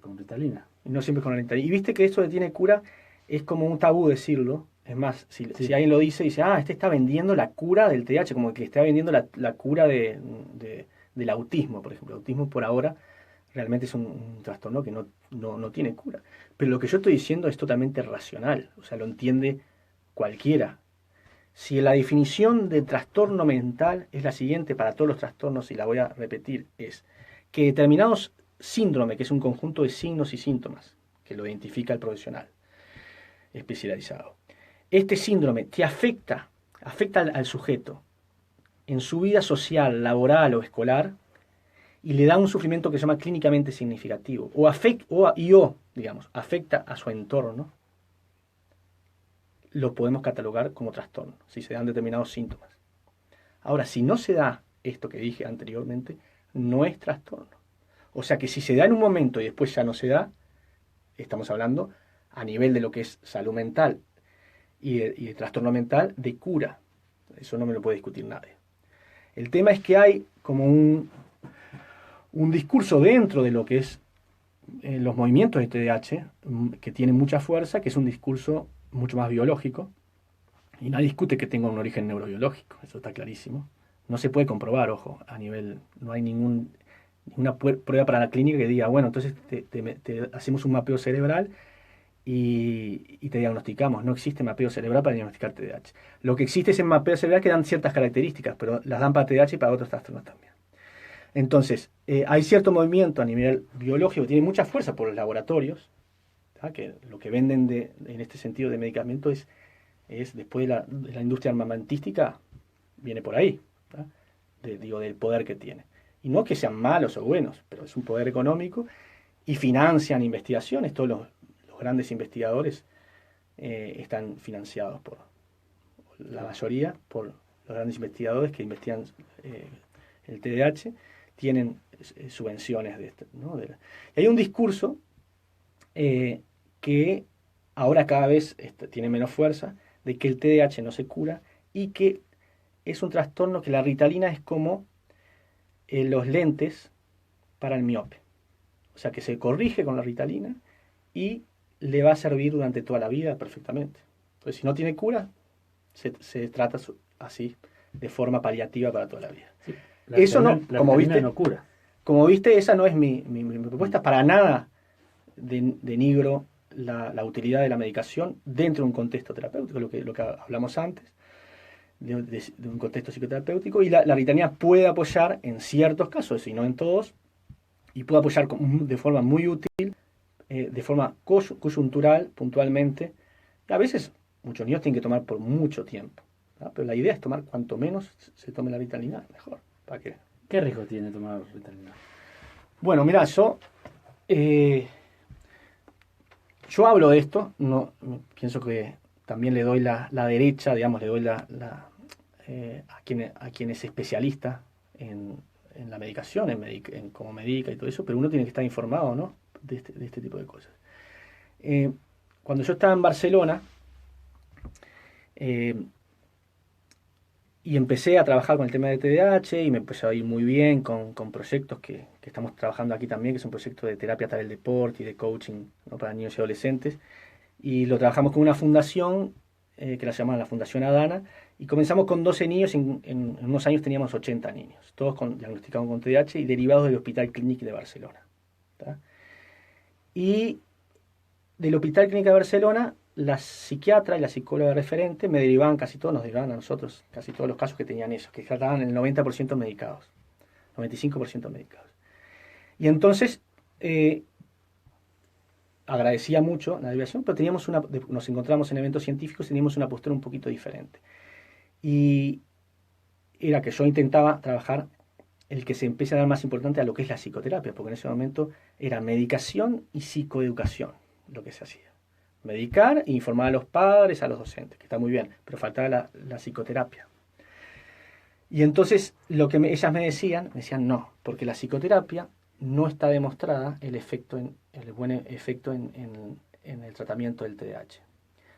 con Ritalina. Y no siempre con la necesidad. Y viste que esto de tiene cura es como un tabú decirlo. Es más, si alguien lo dice, dice, este está vendiendo la cura del TDAH, como que está vendiendo la cura del autismo, por ejemplo. El autismo por ahora realmente es un trastorno que no tiene cura. Pero lo que yo estoy diciendo es totalmente racional, o sea, lo entiende cualquiera. Si la definición de trastorno mental es la siguiente para todos los trastornos, y la voy a repetir, es que determinados síndrome, que es un conjunto de signos y síntomas, que lo identifica el profesional especializado. Este síndrome te afecta al sujeto en su vida social, laboral o escolar, y le da un sufrimiento que se llama clínicamente significativo, digamos, afecta a su entorno, lo podemos catalogar como trastorno, si se dan determinados síntomas. Ahora, si no se da esto que dije anteriormente, no es trastorno. O sea que si se da en un momento y después ya no se da, estamos hablando a nivel de lo que es salud mental y de trastorno mental, de cura. Eso no me lo puede discutir nadie. El tema es que hay como un discurso dentro de lo que es los movimientos de TDAH, que tiene mucha fuerza, que es un discurso mucho más biológico, y nadie discute que tenga un origen neurobiológico, eso está clarísimo. No se puede comprobar, ojo, a nivel, no hay ninguna prueba para la clínica que diga, bueno, entonces te hacemos un mapeo cerebral y te diagnosticamos. No existe mapeo cerebral para diagnosticar TDAH. Lo que existe es el mapeo cerebral que dan ciertas características, pero las dan para TDAH y para otros trastornos también. Entonces, hay cierto movimiento a nivel biológico, tiene mucha fuerza por los laboratorios, ¿tá? Que lo que venden en este sentido de medicamento es después de la industria armamentística, viene por ahí, ¿tá? Del poder que tiene. Y no que sean malos o buenos, pero es un poder económico y financian investigaciones. Todos los grandes investigadores están financiados la mayoría por los grandes investigadores que investigan el TDAH, tienen subvenciones de esto, ¿no? Y hay un discurso que ahora cada vez tiene menos fuerza, de que el TDAH no se cura y que es un trastorno que la Ritalina es como los lentes para el miope. O sea que se corrige con la Ritalina y le va a servir durante toda la vida perfectamente. Entonces, si no tiene cura, se trata así, de forma paliativa para toda la vida. Sí, Eso no, la como vitamina viste, no cura. como viste, esa no es mi propuesta. Para nada denigro la utilidad de la medicación dentro de un contexto terapéutico, lo que hablamos antes, de un contexto psicoterapéutico. Y la Ritalina puede apoyar en ciertos casos, y no en todos, y puede apoyar de forma muy útil, de forma coyuntural, puntualmente. A veces muchos niños tienen que tomar por mucho tiempo, ¿no? Pero la idea es tomar cuanto menos se tome la Ritalina, mejor. ¿Para qué? ¿Qué riesgo tiene tomar Ritalina? Bueno, mira, yo hablo de esto, no, pienso que también le doy la derecha, digamos, le doy a quien es especialista en la medicación, en cómo medica y todo eso, pero uno tiene que estar informado, ¿no? De este tipo de cosas. Cuando yo estaba en Barcelona eh, y empecé a trabajar con el tema de TDAH y me empezó a ir muy bien con proyectos que estamos trabajando aquí también, que son proyectos de terapia a través del deporte y de coaching, ¿no? Para niños y adolescentes. Y lo trabajamos con una fundación que la llaman la Fundación Adana, y comenzamos con 12 niños, en unos años teníamos 80 niños, todos diagnosticados con TDAH y derivados del Hospital Clínic de Barcelona. ¿Tá? Y del Hospital Clínic de Barcelona, la psiquiatra y la psicóloga referente me derivaban casi todos, nos derivaban a nosotros, casi todos los casos que tenían eso, que estaban el 90% medicados, 95% medicados. Y entonces agradecía mucho la derivación, pero nos encontramos en eventos científicos y teníamos una postura un poquito diferente. Y era que yo intentaba trabajar el que se empiece a dar más importante a lo que es la psicoterapia, porque en ese momento era medicación y psicoeducación lo que se hacía. Medicar e informar a los padres, a los docentes, que está muy bien, pero faltaba la psicoterapia. Y entonces ellas me decían no, porque la psicoterapia no está demostrada el buen efecto en el tratamiento del TDAH.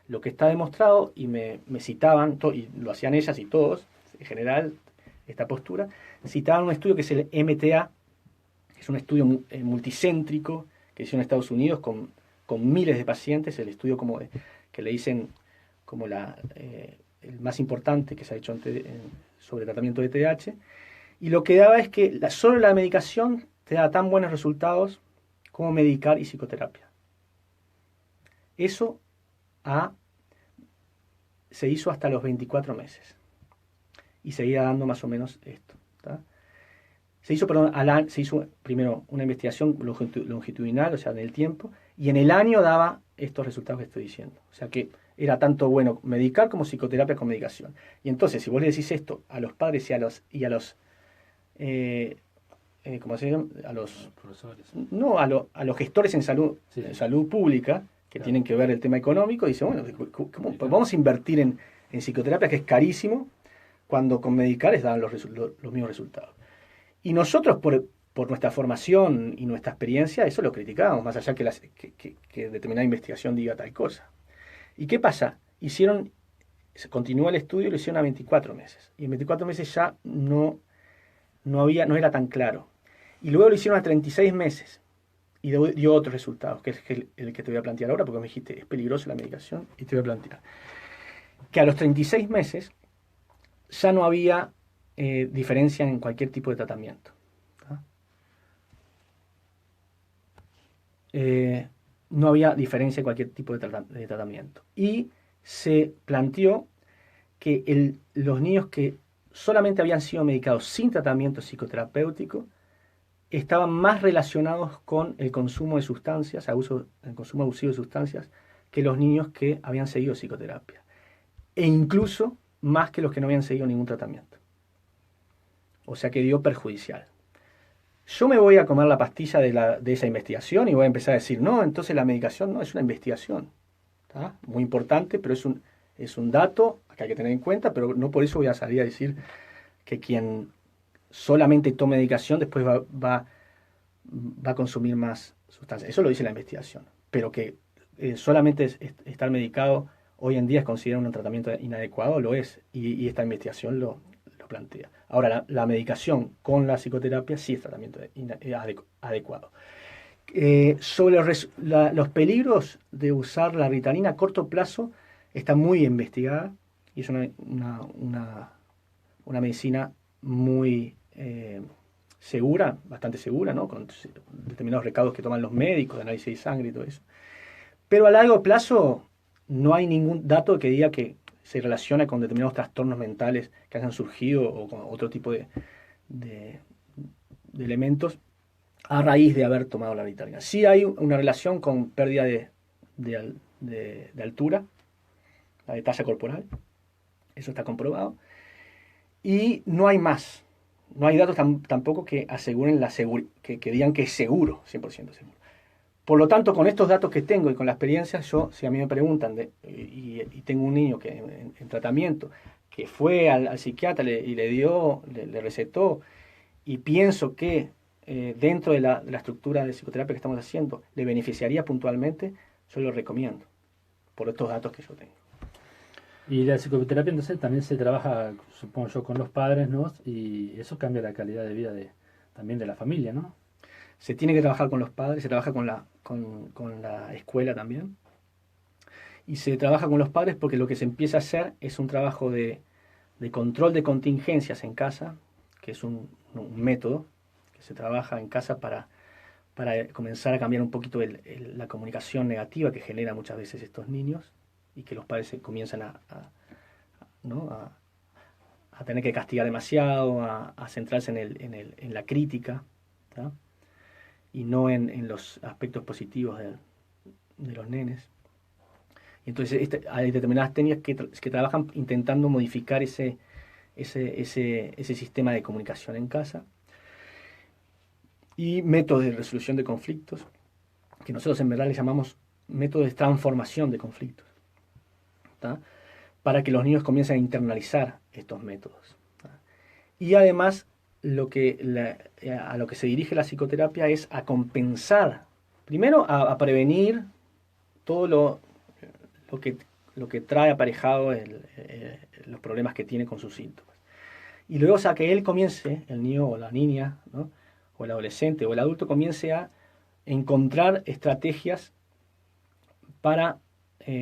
Lo que está demostrado, y me citaban, y lo hacían ellas y todos, en general, esta postura, citaban un estudio que es el MTA, que es un estudio multicéntrico que hicieron en Estados Unidos con miles de pacientes, el estudio que le dicen como el más importante que se ha hecho sobre tratamiento de TDAH, y lo que daba es que solo la medicación te da tan buenos resultados como medicar y psicoterapia. Eso se hizo hasta los 24 meses y seguía dando más o menos esto. ¿Tá? Se hizo primero una investigación longitudinal, o sea, en el tiempo, y en el año daba estos resultados que estoy diciendo. O sea que era tanto bueno medicar como psicoterapia con medicación. Y entonces, si vos le decís esto a los padres y a los ¿cómo se llama? A los profesores. No, a los gestores en salud pública, que tienen que ver el tema económico, dice, bueno, ¿cómo vamos a invertir en psicoterapia, que es carísimo, cuando con medicar dan los mismos resultados? Y nosotros, por nuestra formación y nuestra experiencia, eso lo criticábamos, más allá que determinada investigación diga tal cosa. ¿Y qué pasa? Continuó el estudio y lo hicieron a 24 meses. Y en 24 meses ya no era tan claro. Y luego lo hicieron a 36 meses y dio otros resultados, que es el que te voy a plantear ahora, porque me dijiste, es peligrosa la medicación, y te voy a plantear. Que a los 36 meses ya no había diferencia en cualquier tipo de tratamiento. No había diferencia en cualquier tipo de tratamiento. Y se planteó que los niños que solamente habían sido medicados sin tratamiento psicoterapéutico estaban más relacionados con el consumo de sustancias, el consumo abusivo de sustancias, que los niños que habían seguido psicoterapia. E incluso más que los que no habían seguido ningún tratamiento. O sea que dio perjudicial. Yo me voy a comer la pastilla de esa investigación y voy a empezar a decir, no, entonces la medicación no es una investigación. ¿Tá? Muy importante, pero es un dato que hay que tener en cuenta, pero no por eso voy a salir a decir que quien solamente tome medicación después va a consumir más sustancias. Eso lo dice la investigación. Pero que solamente estar medicado hoy en día es considerado un tratamiento inadecuado, lo es, y esta investigación lo plantea. Ahora, la medicación con la psicoterapia sí es tratamiento adecuado. Sobre los peligros de usar la Ritalina a corto plazo, está muy investigada y es una medicina muy segura, bastante segura, ¿no? Con determinados recaudos que toman los médicos, de análisis de sangre y todo eso. Pero a largo plazo no hay ningún dato que diga que se relaciona con determinados trastornos mentales que hayan surgido o con otro tipo de elementos a raíz de haber tomado la Ritalina. Sí hay una relación con pérdida de altura, de talla corporal, eso está comprobado, y no hay más. No hay datos tampoco que aseguren que digan que es seguro, 100% seguro. Por lo tanto, con estos datos que tengo y con la experiencia, si a mí me preguntan, y tengo un niño que en tratamiento, que fue al psiquiatra y le recetó, y pienso que dentro de la estructura de psicoterapia que estamos haciendo, le beneficiaría puntualmente, yo lo recomiendo, por estos datos que yo tengo. Y la psicoterapia entonces también se trabaja, supongo yo, con los padres, ¿no? Y eso cambia la calidad de vida también de la familia, ¿no? Se tiene que trabajar con los padres, se trabaja con la escuela también. Y se trabaja con los padres porque lo que se empieza a hacer es un trabajo de control de contingencias en casa, que es un método que se trabaja en casa para comenzar a cambiar un poquito la comunicación negativa que genera muchas veces estos niños y que los padres comienzan ¿no? a tener que castigar demasiado, a centrarse en la crítica, ¿tá? Y no en los aspectos positivos de los nenes. Entonces hay determinadas técnicas que trabajan intentando modificar ese sistema de comunicación en casa. Y métodos de resolución de conflictos, que nosotros en verdad les llamamos métodos de transformación de conflictos, ¿tá? Para que los niños comiencen a internalizar estos métodos, ¿tá? Y además a lo que se dirige la psicoterapia es a compensar, primero a prevenir todo lo que trae aparejado los problemas que tiene con sus síntomas. Y luego a que él comience, el niño o la niña, ¿no? O el adolescente o el adulto comience a encontrar estrategias para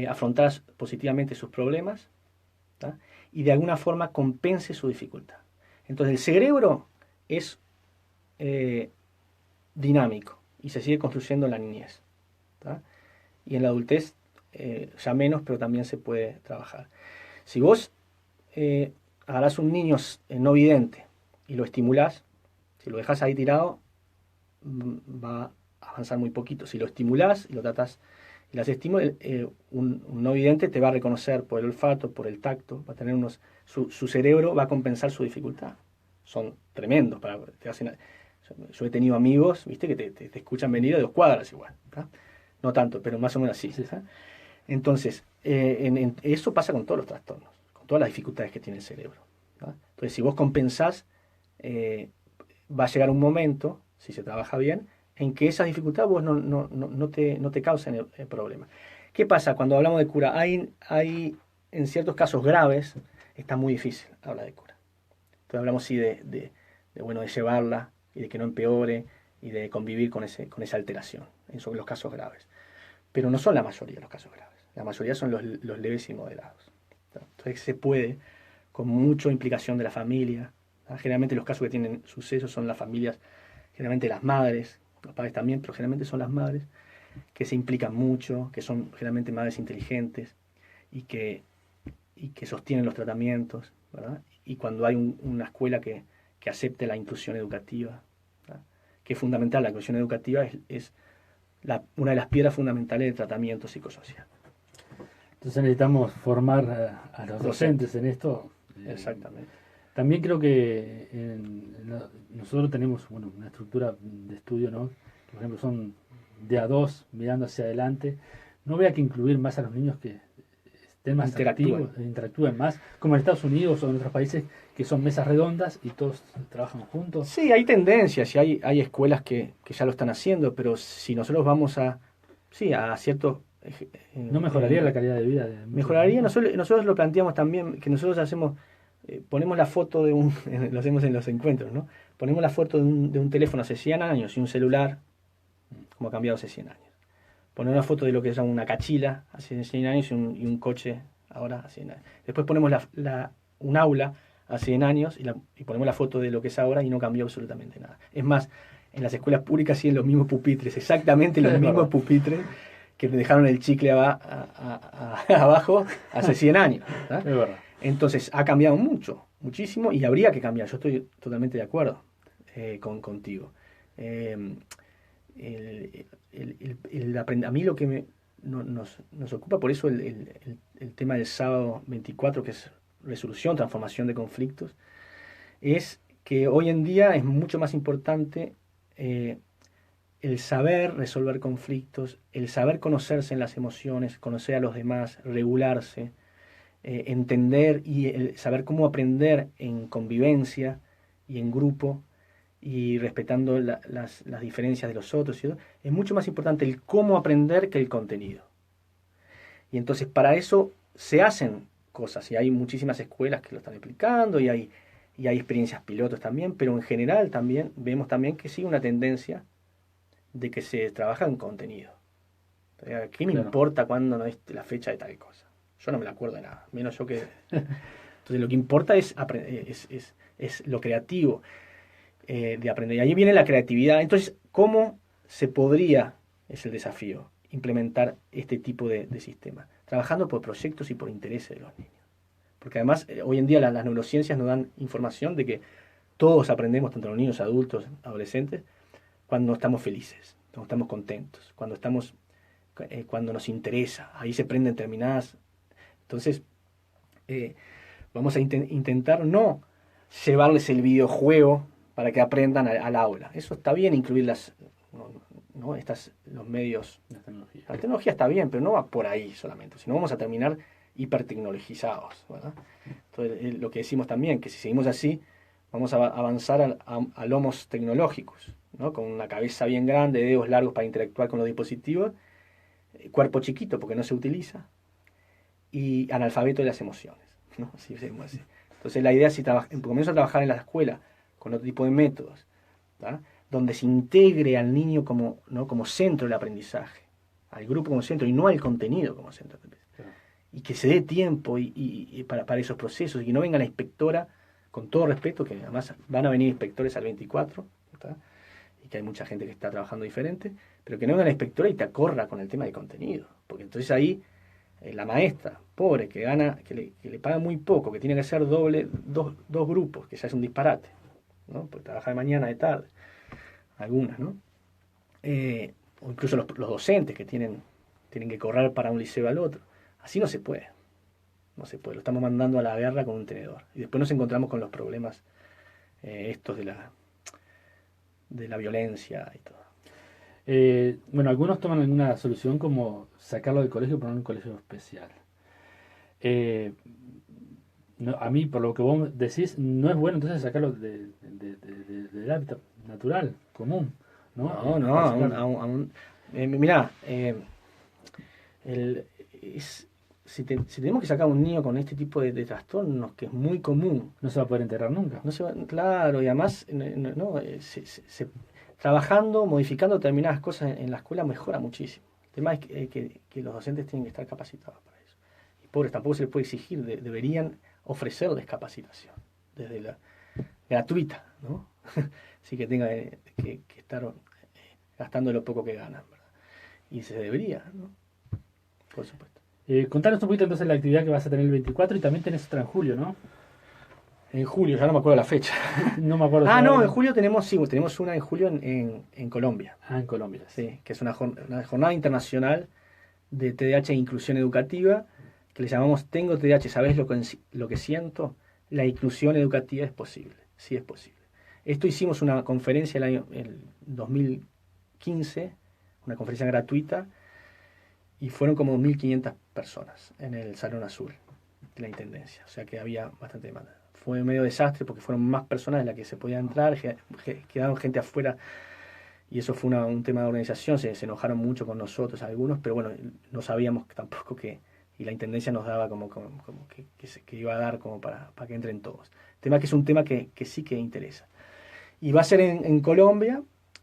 afrontar positivamente sus problemas, ¿tá? Y de alguna forma compense su dificultad. Entonces el cerebro es dinámico y se sigue construyendo en la niñez, ¿tá? Y en la adultez ya menos, pero también se puede trabajar. Si vos agarrás un niño no vidente y lo estimulás, si lo dejas ahí tirado, va a avanzar muy poquito. Si lo estimulás y lo tratás y le haces estímulo, un no vidente te va a reconocer por el olfato, por el tacto, va a tener su cerebro va a compensar su dificultad. Son tremendos. Yo he tenido amigos, viste, que te escuchan venir a 2 cuadras igual, ¿tá? No tanto, pero más o menos así. Sí. Entonces, eso pasa con todos los trastornos, con todas las dificultades que tiene el cerebro, ¿tá? Entonces, si vos compensás, va a llegar un momento, si se trabaja bien, en que esas dificultades vos no te causen el problema. ¿Qué pasa? Cuando hablamos de cura, hay en ciertos casos graves, está muy difícil hablar de cura. Entonces hablamos sí de llevarla y de que no empeore y de convivir con esa alteración, sobre los casos graves. Pero no son la mayoría los casos graves. La mayoría son los leves y moderados. Entonces se puede, con mucha implicación de la familia. Generalmente los casos que tienen suceso son las familias, generalmente las madres, los padres también, pero generalmente son las madres, que se implican mucho, que son generalmente madres inteligentes y que sostienen los tratamientos, ¿verdad? Y cuando hay una escuela que acepte la inclusión educativa, ¿verdad? Que es fundamental, la inclusión educativa es una de las piedras fundamentales del tratamiento psicosocial. Entonces necesitamos formar a los docentes en esto. Exactamente. También creo que nosotros tenemos una estructura de estudio, ¿no? Que, por ejemplo, son de a 2 mirando hacia adelante. No habría que incluir más a los niños que estén más activos, interactúen más, como en Estados Unidos o en otros países que son mesas redondas y todos trabajan juntos. Sí, hay tendencias y hay escuelas que ya lo están haciendo, pero si nosotros vamos a ciertos ¿No mejoraría la calidad de vida? Mejoraría, nosotros lo planteamos también, que nosotros hacemos, ponemos la foto de un, lo hacemos en los encuentros, ¿no? Ponemos la foto de un teléfono hace 100 años y un celular, como ha cambiado hace 100 años. Ponemos la foto de lo que es una cachila hace 100 años y un coche ahora hace 100 años. Después ponemos un aula hace 100 años y ponemos la foto de lo que es ahora y no cambió absolutamente nada. Es más, en las escuelas públicas siguen los mismos pupitres, exactamente los mismos pupitres que dejaron el chicle abajo hace 100 años. Es verdad. Entonces ha cambiado mucho, muchísimo, y habría que cambiar. Yo estoy totalmente de acuerdo contigo. A mí lo que nos ocupa, por eso el tema del sábado 24, que es resolución, transformación de conflictos, es que hoy en día es mucho más importante el saber resolver conflictos, el saber conocerse en las emociones, conocer a los demás, regularse, entender y el saber cómo aprender en convivencia y en grupo y respetando las diferencias de los otros. Es mucho más importante el cómo aprender que el contenido. Y entonces para eso se hacen cosas y hay muchísimas escuelas que lo están explicando y hay experiencias pilotos también, pero en general también vemos también que sigue una tendencia de que se trabaja en contenido. ¿Qué me importa cuándo no es la fecha de tal cosa? Yo no me la acuerdo de nada, menos yo que... Entonces lo que importa es lo creativo de aprender. Y ahí viene la creatividad. Entonces, ¿cómo se podría, es el desafío, implementar este tipo de sistema? Trabajando por proyectos y por intereses de los niños. Porque además, hoy en día las neurociencias nos dan información de que todos aprendemos, tanto los niños, adultos, adolescentes, cuando estamos felices, cuando estamos contentos, cuando nos interesa. Ahí se prenden determinadas. Entonces, vamos a intentar no llevarles el videojuego para que aprendan al aula. Eso está bien, incluir los medios. La tecnología está bien, pero no va por ahí solamente. Si no, vamos a terminar hipertecnologizados, ¿verdad? Entonces, lo que decimos también, que si seguimos así, vamos a avanzar a lomos tecnológicos, ¿no? Con una cabeza bien grande, dedos largos para interactuar con los dispositivos, cuerpo chiquito porque no se utiliza, y analfabeto de las emociones, ¿no? Así. Entonces la idea es si comienzo a trabajar en la escuela con otro tipo de métodos, ¿tá? Donde se integre al niño como centro del aprendizaje, al grupo como centro y no al contenido como centro del aprendizaje. Claro. Y que se dé tiempo para esos procesos y que no venga la inspectora, con todo respeto, que además van a venir inspectores al 24, ¿tá? Y que hay mucha gente que está trabajando diferente, pero que no venga la inspectora y te acorra con el tema de contenido, porque entonces ahí la maestra, pobre, que le paga muy poco, que tiene que hacer dos grupos, que ya es un disparate, ¿no? Porque trabaja de mañana, de tarde, algunas, ¿no? O incluso los docentes que tienen que correr para un liceo al otro. Así no se puede. No se puede. Lo estamos mandando a la guerra con un tenedor. Y después nos encontramos con los problemas estos de la violencia y todo. Bueno, algunos toman alguna solución como sacarlo del colegio y ponerlo en un colegio especial. A mí, por lo que vos decís, no es bueno entonces sacarlo del hábitat natural, común, ¿no? No, mirá, si tenemos que sacar a un niño con este tipo de trastornos, que es muy común, no se va a poder enterrar nunca. Claro, y además, trabajando, modificando determinadas cosas en la escuela mejora muchísimo. El tema es que los docentes tienen que estar capacitados para eso. Y pobres, tampoco se les puede exigir, deberían ofrecerles capacitación, desde la gratuita, ¿no? Así que tenga que estar gastando lo poco que ganan, ¿verdad? Y se debería, ¿no? Por supuesto. Contanos un poquito entonces la actividad que vas a tener el 24 y también tenés otra en julio, ¿no? En julio, ya no me acuerdo la fecha. No me acuerdo. En julio tenemos una en julio en Colombia. En Colombia. Sí, que es una jornada internacional de TDAH e inclusión educativa, que le llamamos Tengo TDAH, ¿sabes lo que siento? La inclusión educativa es posible, sí es posible. Esto hicimos una conferencia el 2015, una conferencia gratuita, y fueron como 1.500 personas en el Salón Azul de la Intendencia, o sea que había bastante demanda. Fue medio desastre porque fueron más personas de las que se podía entrar, quedaron gente afuera y eso fue un tema de organización, se enojaron mucho con nosotros algunos, pero bueno, no sabíamos tampoco que, y la Intendencia nos daba como que iba a dar como para que entren todos. El tema que es un tema que sí que interesa. Y va a ser en Colombia,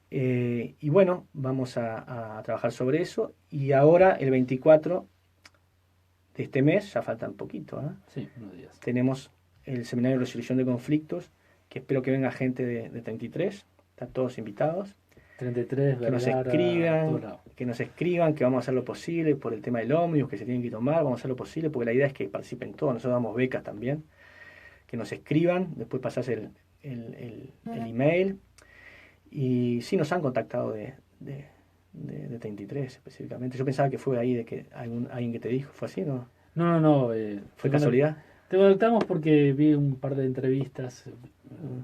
y bueno, vamos a trabajar sobre eso, y ahora el 24 de este mes, ya faltan poquito, ¿eh? Sí, unos días. Tenemos el Seminario de Resolución de Conflictos, que espero que venga gente de 33, están todos invitados. 33, Que nos Vergara, escriban, que vamos a hacer lo posible por el tema del ómnibus, que se tienen que tomar, vamos a hacer lo posible, porque la idea es que participen todos, nosotros damos becas también, que nos escriban, después pasás el email, y sí nos han contactado de 33 específicamente. Yo pensaba que fue ahí de que alguien que te dijo, ¿fue así, no? No. ¿Fue casualidad? Te conectamos porque vi un par de entrevistas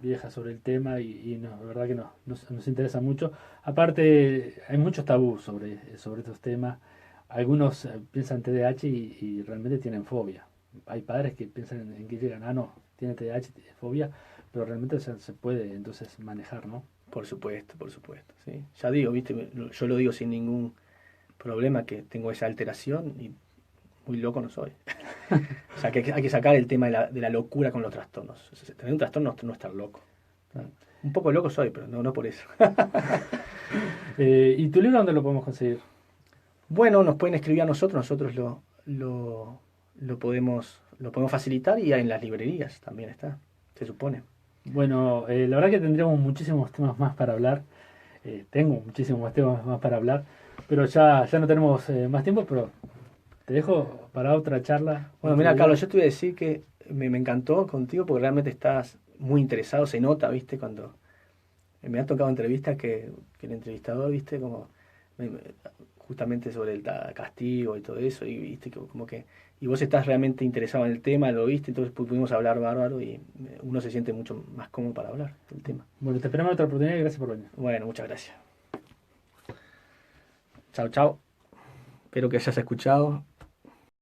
viejas sobre el tema y no, la verdad que nos interesa mucho. Aparte, hay muchos tabús sobre estos temas. Algunos piensan TDAH y realmente tienen fobia. Hay padres que piensan en que llegan, no, tiene TDAH, tiene fobia, pero realmente se puede entonces manejar, ¿no? Por supuesto, sí. Ya digo, viste, yo lo digo sin ningún problema que tengo esa alteración y muy loco no soy. O sea, que hay que sacar el tema de la locura con los trastornos. O sea, tener un trastorno no estar loco. Un poco loco soy, pero no por eso. ¿Y tu libro dónde lo podemos conseguir? Bueno, nos pueden escribir a nosotros lo podemos facilitar, y en las librerías también está, se supone. Bueno, la verdad que tendríamos muchísimos temas más para hablar. Tengo muchísimos temas más para hablar, pero ya no tenemos más tiempo, pero te dejo para otra charla. Bueno, mira, Carlos, yo te voy a decir que me encantó contigo porque realmente estás muy interesado, se nota, ¿viste? Cuando me han tocado entrevistas que el entrevistador, ¿viste? Como justamente sobre el castigo y todo eso, y ¿viste? Como que y vos estás realmente interesado en el tema, lo viste, entonces pudimos hablar bárbaro y uno se siente mucho más cómodo para hablar del tema. Bueno, te esperamos en otra oportunidad y gracias por venir. Bueno, muchas gracias. Chao, chao. Espero que hayas escuchado.